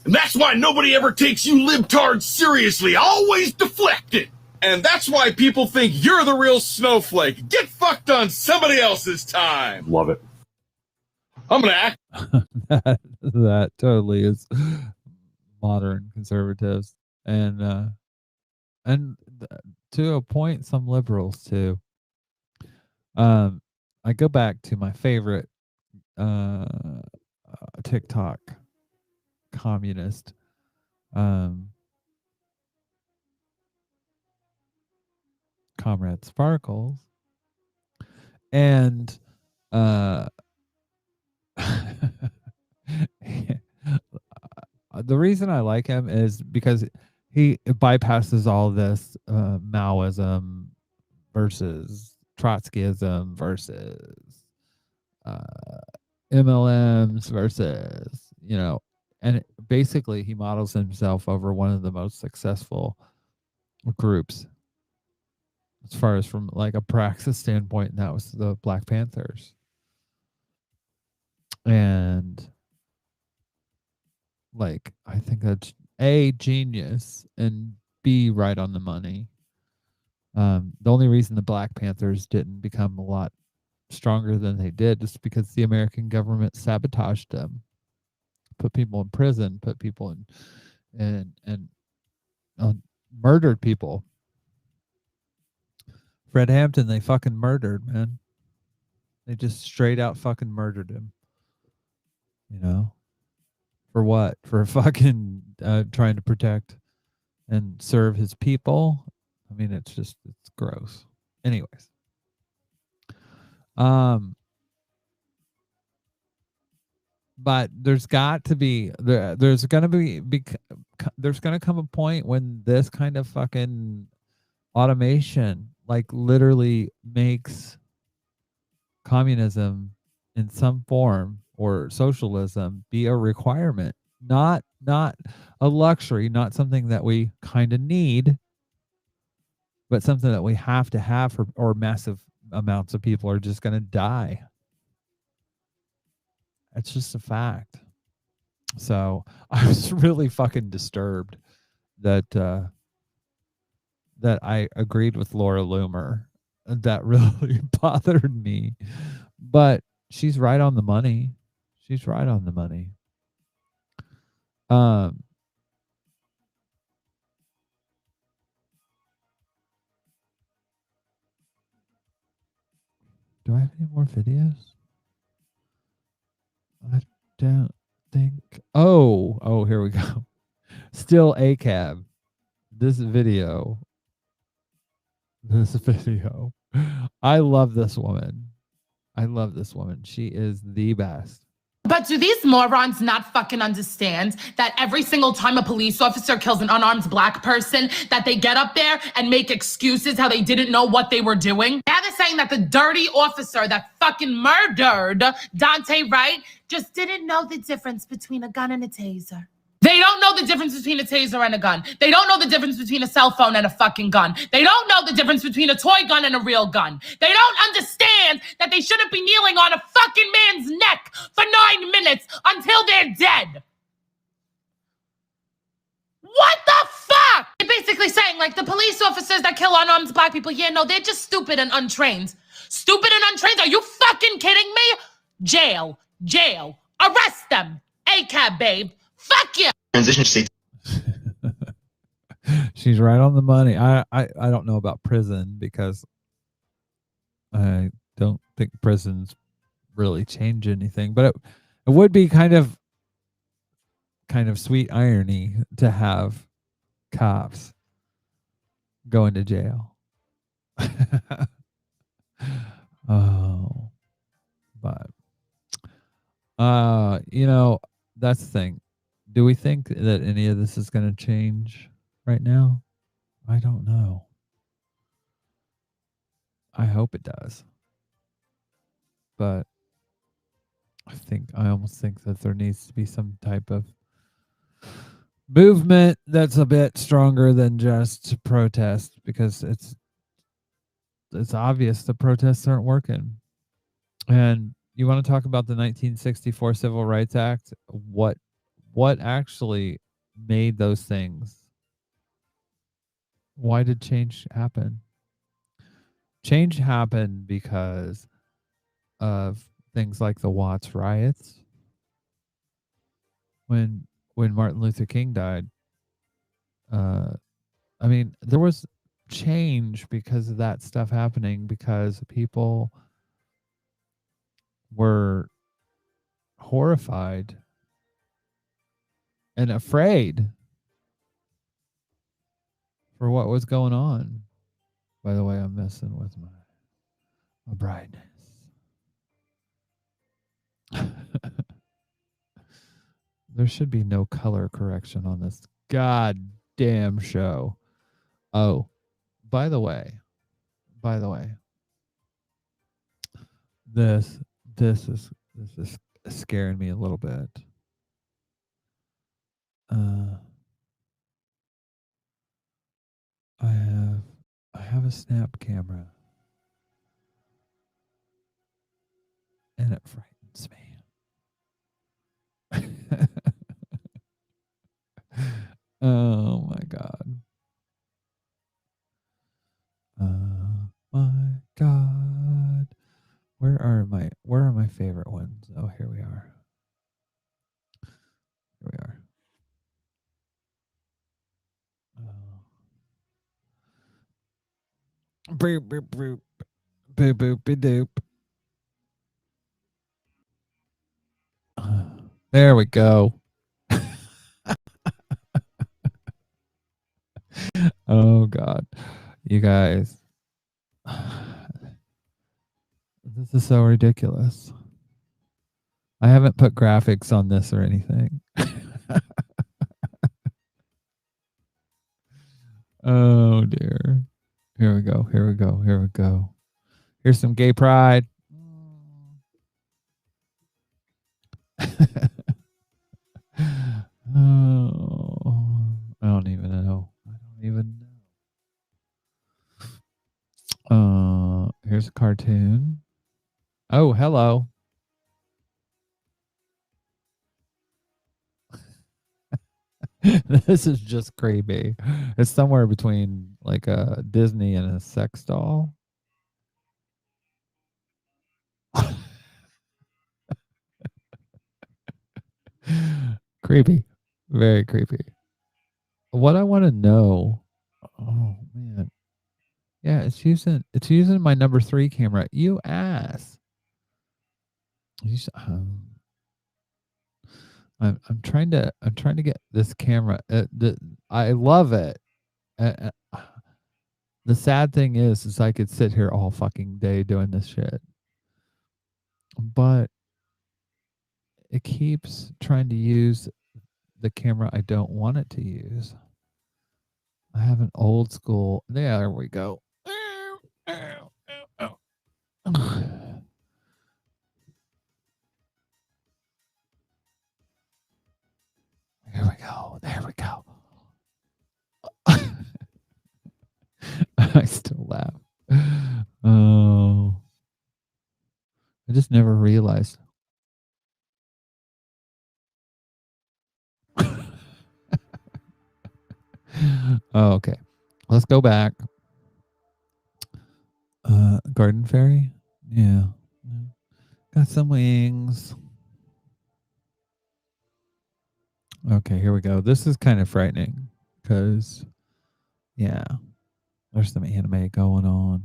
And that's why nobody ever takes you libtards seriously, always deflected. And that's why people think you're the real snowflake. Get fucked on somebody else's time. Love it. I'm gonna act. that totally is modern conservatives, and to a point, some liberals too. I go back to my favorite TikTok communist. Comrade Sparkles, and the reason I like him is because he bypasses all this Maoism versus Trotskyism versus MLMs versus, and basically he models himself over one of the most successful groups as far as from like a praxis standpoint, and that was the Black Panthers. And like, I think that's A, genius, and B, right on the money. The only reason the Black Panthers didn't become a lot stronger than they did is because the American government sabotaged them, put people in prison, put people in and murdered people. Fred Hampton, they fucking murdered, man. They just straight out fucking murdered him. For what? For fucking trying to protect and serve his people. I mean, it's gross. Anyways. But there's got to be there's gonna there's gonna come a point when this kind of fucking automation like literally makes communism in some form or socialism be a requirement, not a luxury, not something that we kind of need, but something that we have to have, or massive amounts of people are just going to die. It's just a fact. So I was really fucking disturbed that I agreed with Laura Loomer. That really bothered me. But she's right on the money. She's right on the money. Do I have any more videos? I don't think. Oh, here we go. Still ACAB. This video. I love this woman. She is the best. But do these morons not fucking understand that every single time a police officer kills an unarmed Black person, that they get up there and make excuses how they didn't know what they were doing? Now they're saying that the dirty officer that fucking murdered Dante Wright just didn't know the difference between a gun and a taser. They don't know the difference between a taser and a gun. They don't know the difference between a cell phone and a fucking gun. They don't know the difference between a toy gun and a real gun. They don't understand that they shouldn't be kneeling on a fucking man's neck for 9 minutes until they're dead. What the fuck? You're basically saying, like, the police officers that kill unarmed Black people, yeah, no, they're just stupid and untrained. Stupid and untrained? Are you fucking kidding me? Jail. Arrest them. ACAB, babe. Fuck you. Transition state. She's right on the money. I don't know about prison because I don't think prisons really change anything, but it would be kind of sweet irony to have cops go into jail. Oh, but that's the thing. Do we think that any of this is going to change right now? I don't know. I hope it does. But I almost think that there needs to be some type of movement that's a bit stronger than just protest, because it's obvious the protests aren't working. And you want to talk about the 1964 Civil Rights Act? What actually made those things? Why did change happen? Change happened because of things like the Watts riots. When Martin Luther King died, I mean, there was change because of that stuff happening, because people were horrified and afraid for what was going on. By the way, I'm messing with my brightness. There should be no color correction on this goddamn show. Oh, by the way, this is scaring me a little bit. I have a snap camera, and it frightens me. Oh my god. Oh my god. Where are my favorite ones? Oh, here we are. Here we are. Boop boop boop. Boop boop doop. There we go. Oh god. You guys. This is so ridiculous. I haven't put graphics on this or anything. Oh dear. Here we go. Here we go. Here we go. Here's some gay pride. Oh, I don't even know. Here's a cartoon. Oh, hello. This is just creepy. It's somewhere between like a Disney and a sex doll. Creepy. Very creepy. What I want to know. Oh man. Yeah, it's using my number 3 camera. You ass. I'm trying to get this camera. I love it. The sad thing is I could sit here all fucking day doing this shit, but it keeps trying to use the camera I don't want it to use. I have an old school. There we go. Here we go. There we go. I still laugh. Oh. I just never realized. Oh, okay. Let's go back. Garden Fairy? Yeah. Got some wings. Okay, here we go. This is kind of frightening because, yeah, there's some anime going on.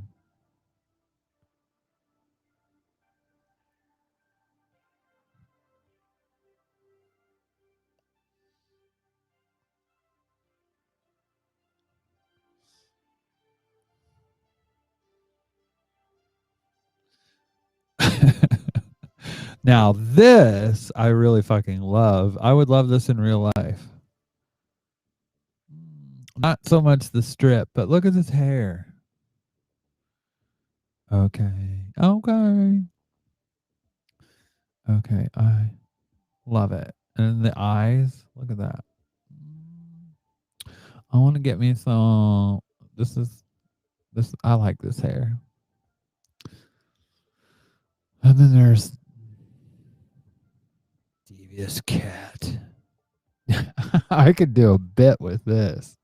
Now this I really fucking love. I would love this in real life. Not so much the strip, but look at this hair. Okay. Okay. Okay. I love it. And the eyes. Look at that. I want to get me some. This. I like this hair. And then there's Devious Cat. I could do a bit with this.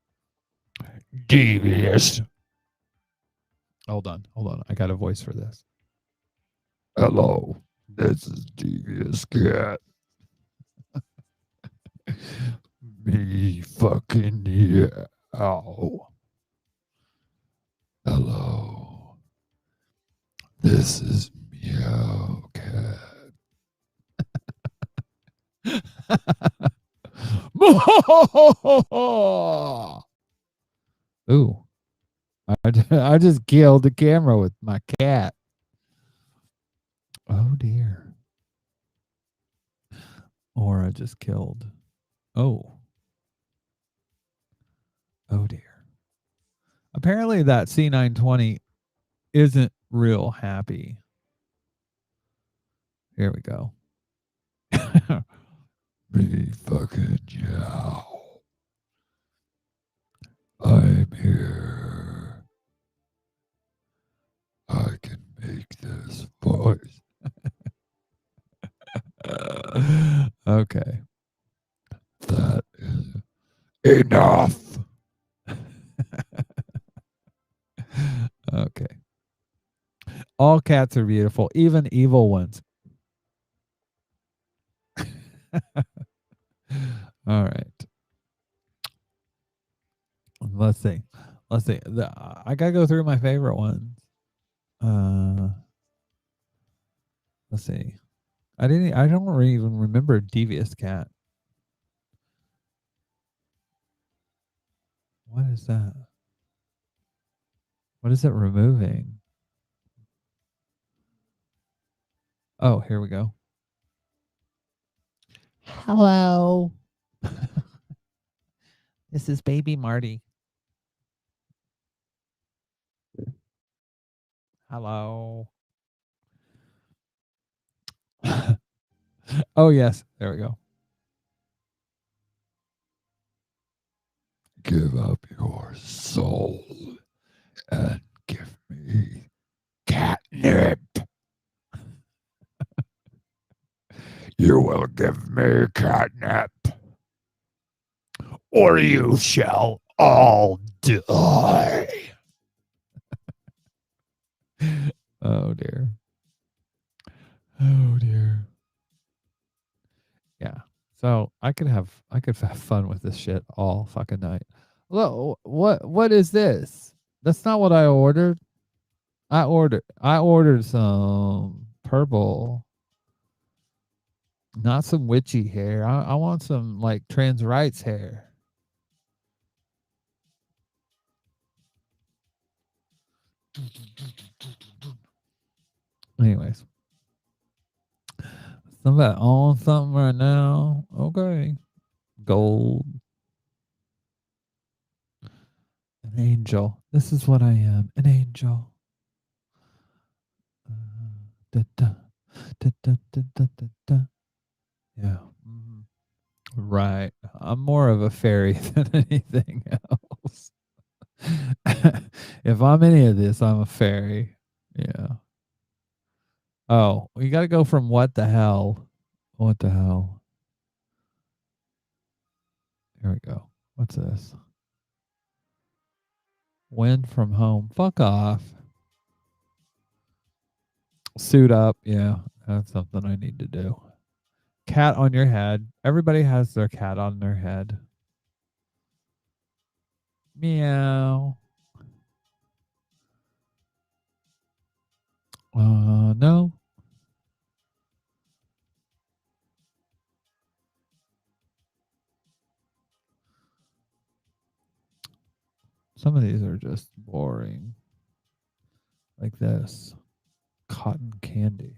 Devious. Hold on. I got a voice for this. Hello, this is Devious Cat. Me fucking yeah. Oh. Hello. This is Meow Cat. Ooh. I just killed the camera with my cat. Oh dear. Or I just killed. Oh. Oh dear. Apparently that C920 isn't real happy. Here we go. Me fucking yow. I'm here. I can make this voice. Okay. That is enough. Okay. All cats are beautiful, even evil ones. All right. Let's see. I gotta go through my favorite ones. Let's see. I don't even remember Devious Cat. What is that? What is it removing? Oh, here we go. Hello. This is baby Marty. Hello. Oh, yes. There we go. Give up your soul and give me catnip. You will give me catnip, or you shall all die. Oh dear. Oh dear. Yeah. So I could have fun with this shit all fucking night. Look, what is this? That's not what I ordered. I ordered some purple. Not some witchy hair. I want some like trans rights hair. Anyways. Somebody on something right now. Okay. Gold. An angel. This is what I am. An angel. Da, da, da, da, da, da, da, da. Yeah. Mhm. Right. I'm more of a fairy than anything else. If I'm any of this, I'm a fairy. Yeah. Oh, we got to go from what the hell? What the hell? Here we go. What's this? Win from home. Fuck off. Suit up. Yeah, that's something I need to do. Cat on your head. Everybody has their cat on their head. Meow. No. Some of these are just boring. Like this. Cotton candy.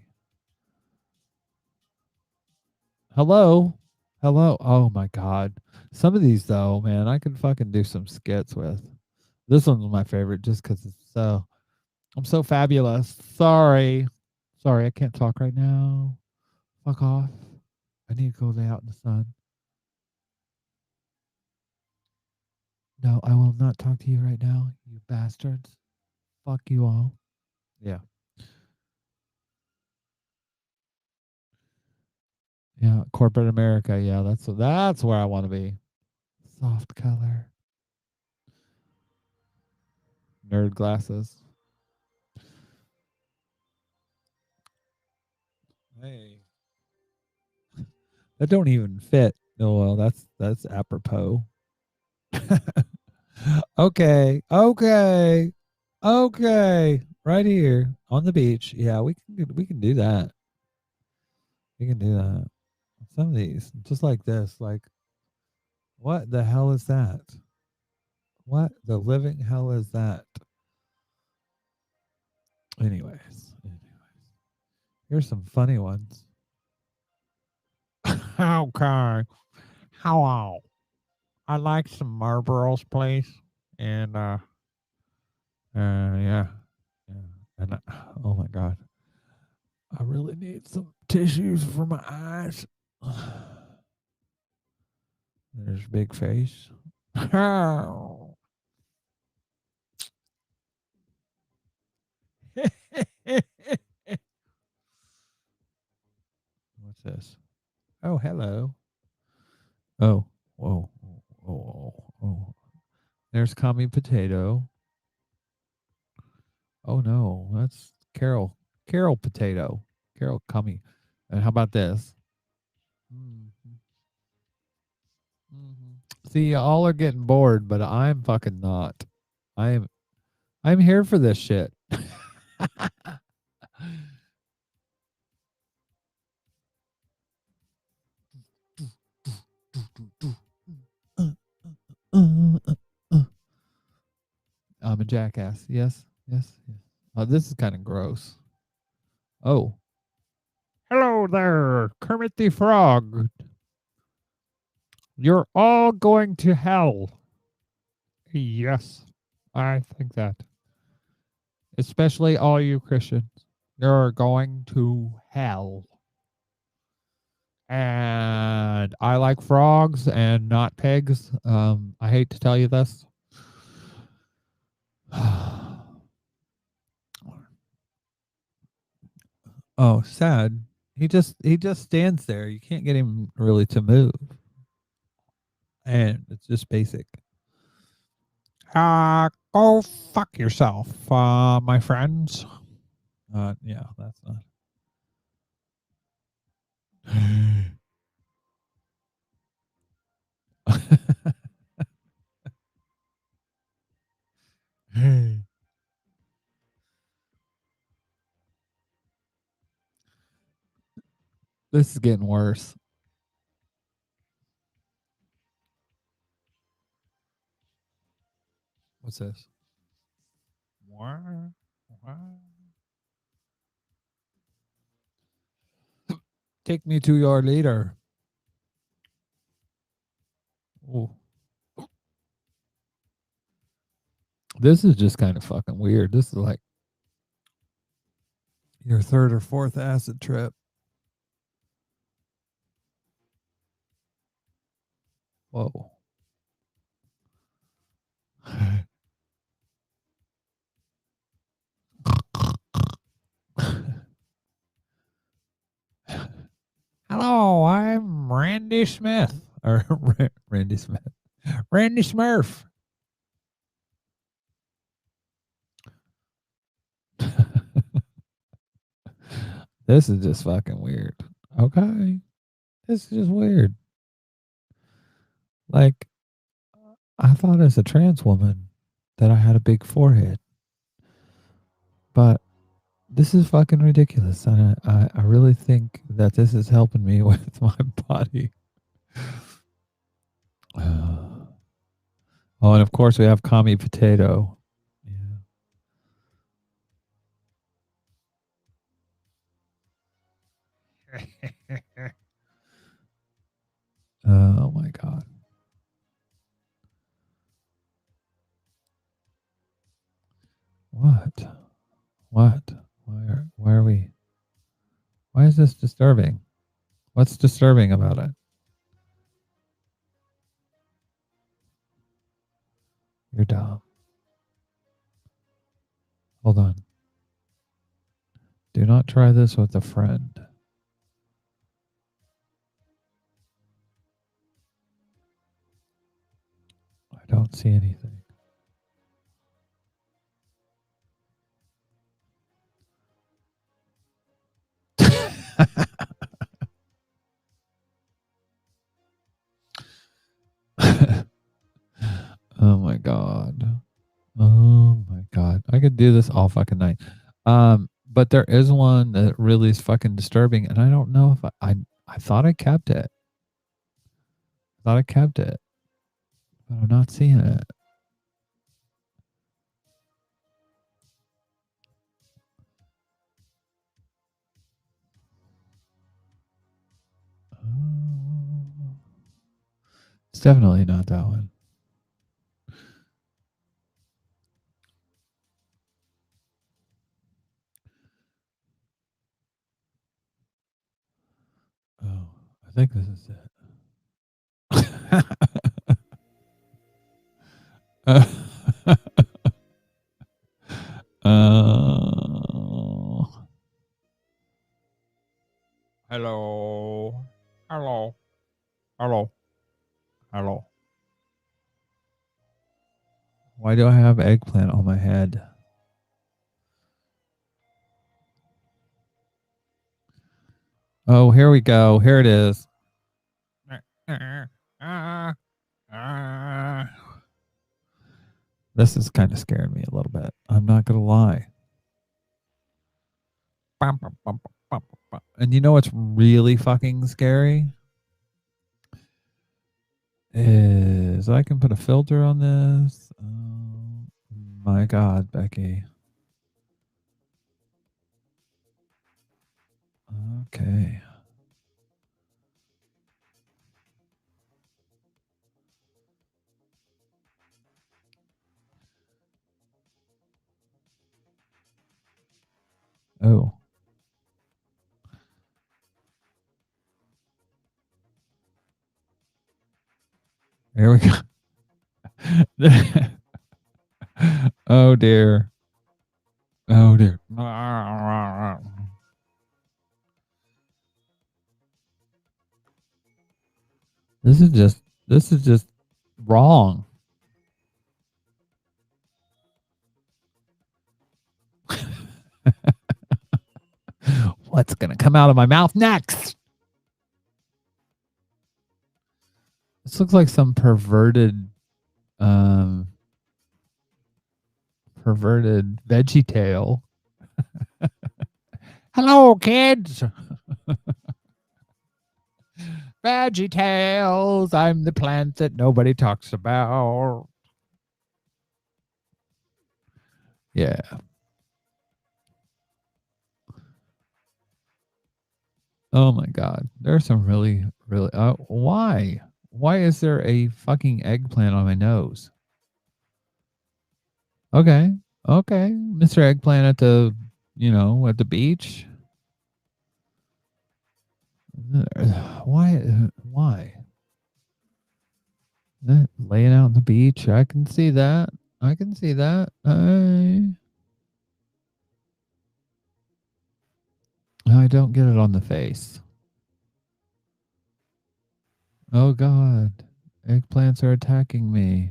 Hello. Hello. Oh my God. Some of these though, man, I could fucking do some skits with. This one's my favorite just because I'm so fabulous. Sorry. Sorry, I can't talk right now. Fuck off. I need to go lay out in the sun. No, I will not talk to you right now, you bastards. Fuck you all. Yeah. Yeah. Corporate America. Yeah, that's where I want to be. Soft color. Nerd glasses. Hey. That don't even fit. Oh well, that's apropos. Okay. Okay. Okay. Right here on the beach. Yeah, we can do that. We can do that. Some of these, just like this, like what the hell is that? What the living hell is that? Anyways, here's some funny ones. Okay. Hello. I'd like some Marlboros, please. And yeah. Yeah. And oh my God. I really need some tissues for my eyes. There's big face. What's this? Oh, hello. Oh, whoa, oh. There's Commie Potato. Oh no, that's Carol. Carol Potato. Carol Commie. And how about this? See, y'all are getting bored, but I'm fucking not. I'm here for this shit. I'm a jackass. Yes, yes, yes. Oh, this is kind of gross. Oh. Hello there, Kermit the Frog. You're all going to hell. Yes, I think that. Especially all you Christians. You're going to hell. And I like frogs and not pigs. I hate to tell you this. Oh, sad. He just stands there. You can't get him really to move. And it's just basic. Go fuck yourself, my friends. Yeah, that's not. This is getting worse. What's this? Take me to your leader. Ooh. This is just kind of fucking weird. This is like your third or fourth acid trip. Whoa. Hello, I'm Randy Smith. Or Randy Smith. Randy Smurf. This is just fucking weird. Okay. This is just weird. Like, I thought as a trans woman that I had a big forehead. But this is fucking ridiculous. And I really think that this is helping me with my body. Oh, and of course we have Commie Potato. Yeah. is this disturbing? What's disturbing about it? You're dumb. Hold on. Do not try this with a friend. I don't see anything. Oh my god. Oh my god. I could do this all fucking night. But there is one that really is fucking disturbing, and I don't know if I thought I kept it. I thought I kept it. But I'm not seeing it. It's definitely not that one. Oh, I think this is it. Hello. Hello. Hello. Hello. Why do I have eggplant on my head? Oh, here we go. Here it is. This is kind of scaring me a little bit. I'm not going to lie. And you know what's really fucking scary? Is I can put a filter on this. Oh my God, Becky. Okay. Oh. Here we go. Oh dear. Oh dear. This is just wrong. What's going to come out of my mouth next? This looks like some perverted veggie tale. Hello, kids. Veggie tales. I'm the plant that nobody talks about. Yeah. Oh my God. There's some really. Why? Why is there a fucking eggplant on my nose? Okay. Okay. Mr. Eggplant at the, at the beach. Why? Laying out on the beach. I can see that. I don't get it on the face. Oh God. Eggplants are attacking me.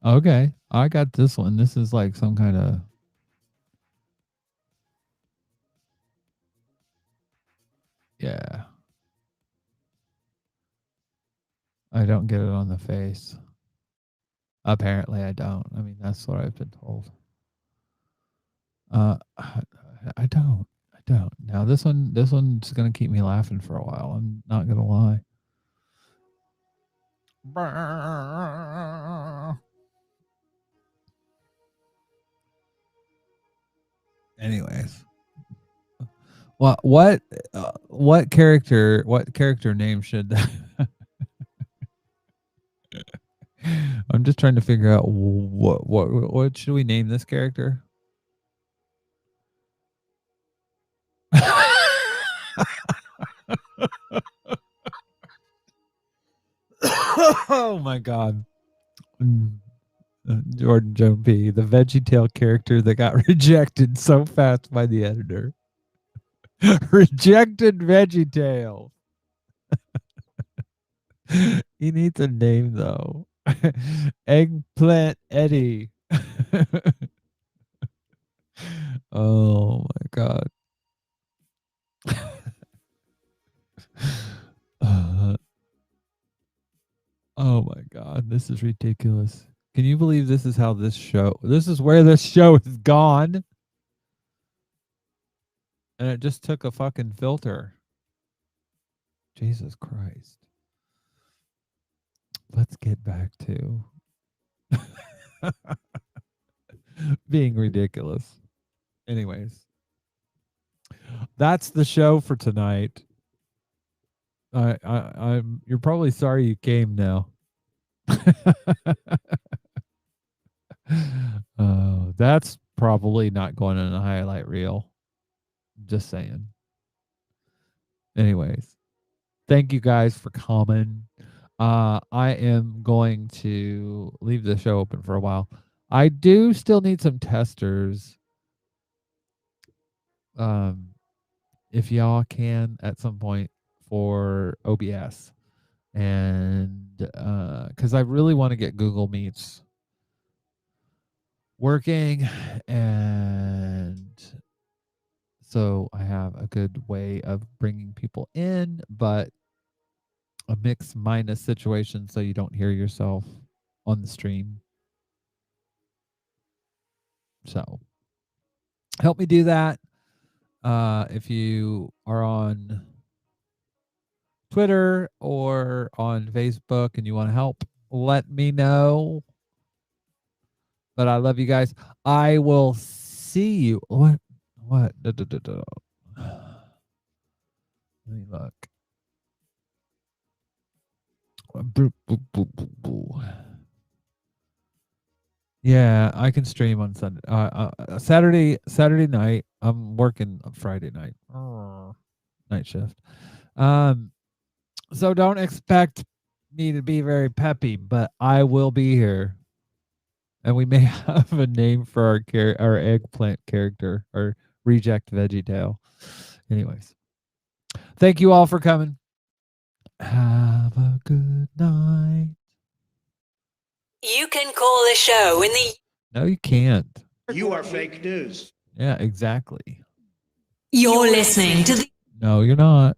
Okay. I got this one. This is like some kind of. Yeah. I don't get it on the face. Apparently I don't. I mean, that's what I've been told. I don't. Now this one's gonna keep me laughing for a while. I'm not gonna lie. Anyways, what character name should? I'm just trying to figure out what should we name this character? Oh my God. Jordan Joan P., the VeggieTale character that got rejected so fast by the editor. Rejected VeggieTale. He needs a name though. Eggplant Eddie. Oh my God. Oh my God. This is ridiculous. Can you believe this is how this is where this show has gone? And it just took a fucking filter. Jesus Christ. Let's get back to being ridiculous. Anyways, that's the show for tonight. You're probably sorry you came now. That's probably not going in a highlight reel. Just saying. Anyways, thank you guys for coming. I am going to leave the show open for a while. I do still need some testers. If y'all can at some point for OBS, and because I really want to get Google Meets working, and so I have a good way of bringing people in, but a mix minus situation so you don't hear yourself on the stream. So help me do that. If you are on Twitter or on Facebook and you want to help, let me know. But I love you guys. I will see you. What? Let me look. Yeah, I can stream on Sunday. Saturday night. I'm working on Friday night. Night shift. So don't expect me to be very peppy, but I will be here. And we may have a name for our eggplant character, or reject VeggieTale. Anyways, thank you all for coming. Have a good night. You can call the show in the... No, you can't. You are fake news. Yeah, exactly. You're listening to the... No, you're not.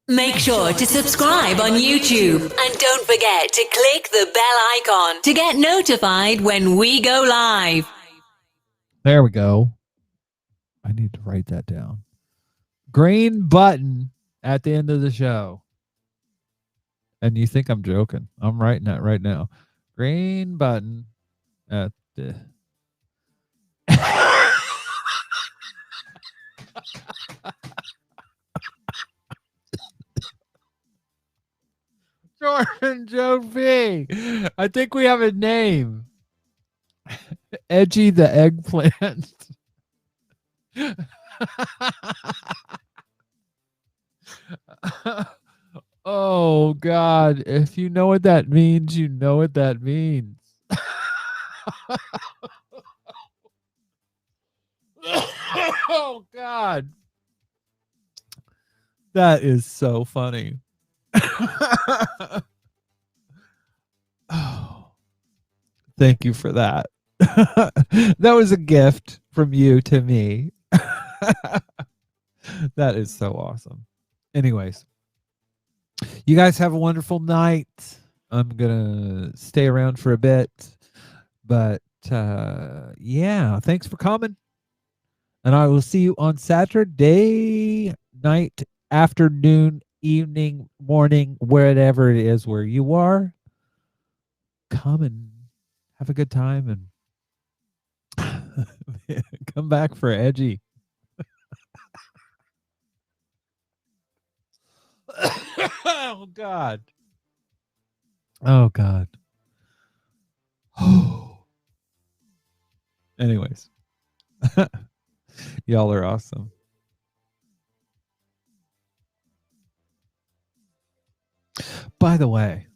Make sure to subscribe on YouTube and don't forget to click the bell icon to get notified when we go live. There we go. I need to write that down. Green button at the end of the show. And you think I'm joking. I'm writing that right now. Green button at the... Jordan Joe P. I think we have a name. Edgy the eggplant. Oh God. If you know what that means, you know what that means. Oh God. That is so funny. Oh, thank you for that. That was a gift from you to me. That is so awesome. Anyways, you guys have a wonderful night. I'm gonna stay around for a bit, but yeah, thanks for coming, and I will see you on Saturday night, afternoon, evening, morning, wherever it is where you are. Come and have a good time, and come back for Edgy. Oh God. Oh God. Anyways. Y'all are awesome. By the way,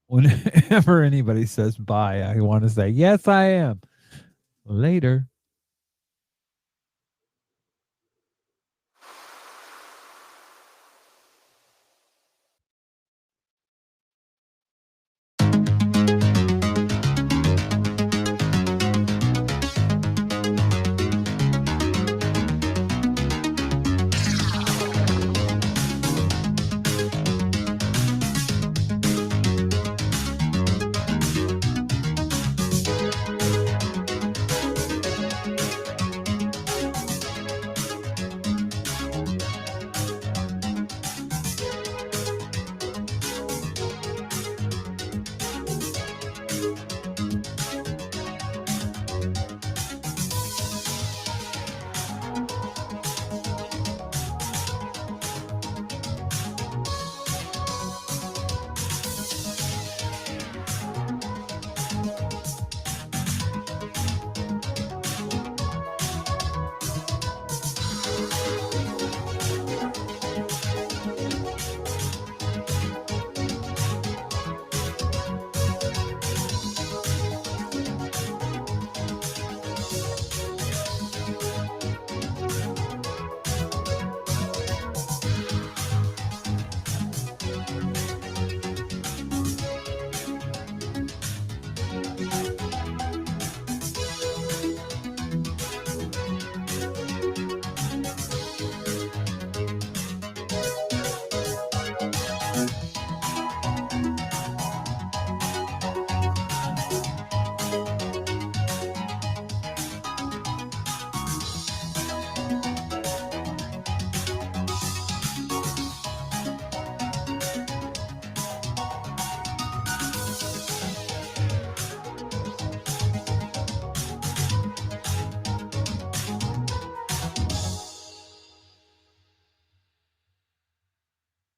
whenever anybody says bye, I want to say, yes, I am. Later.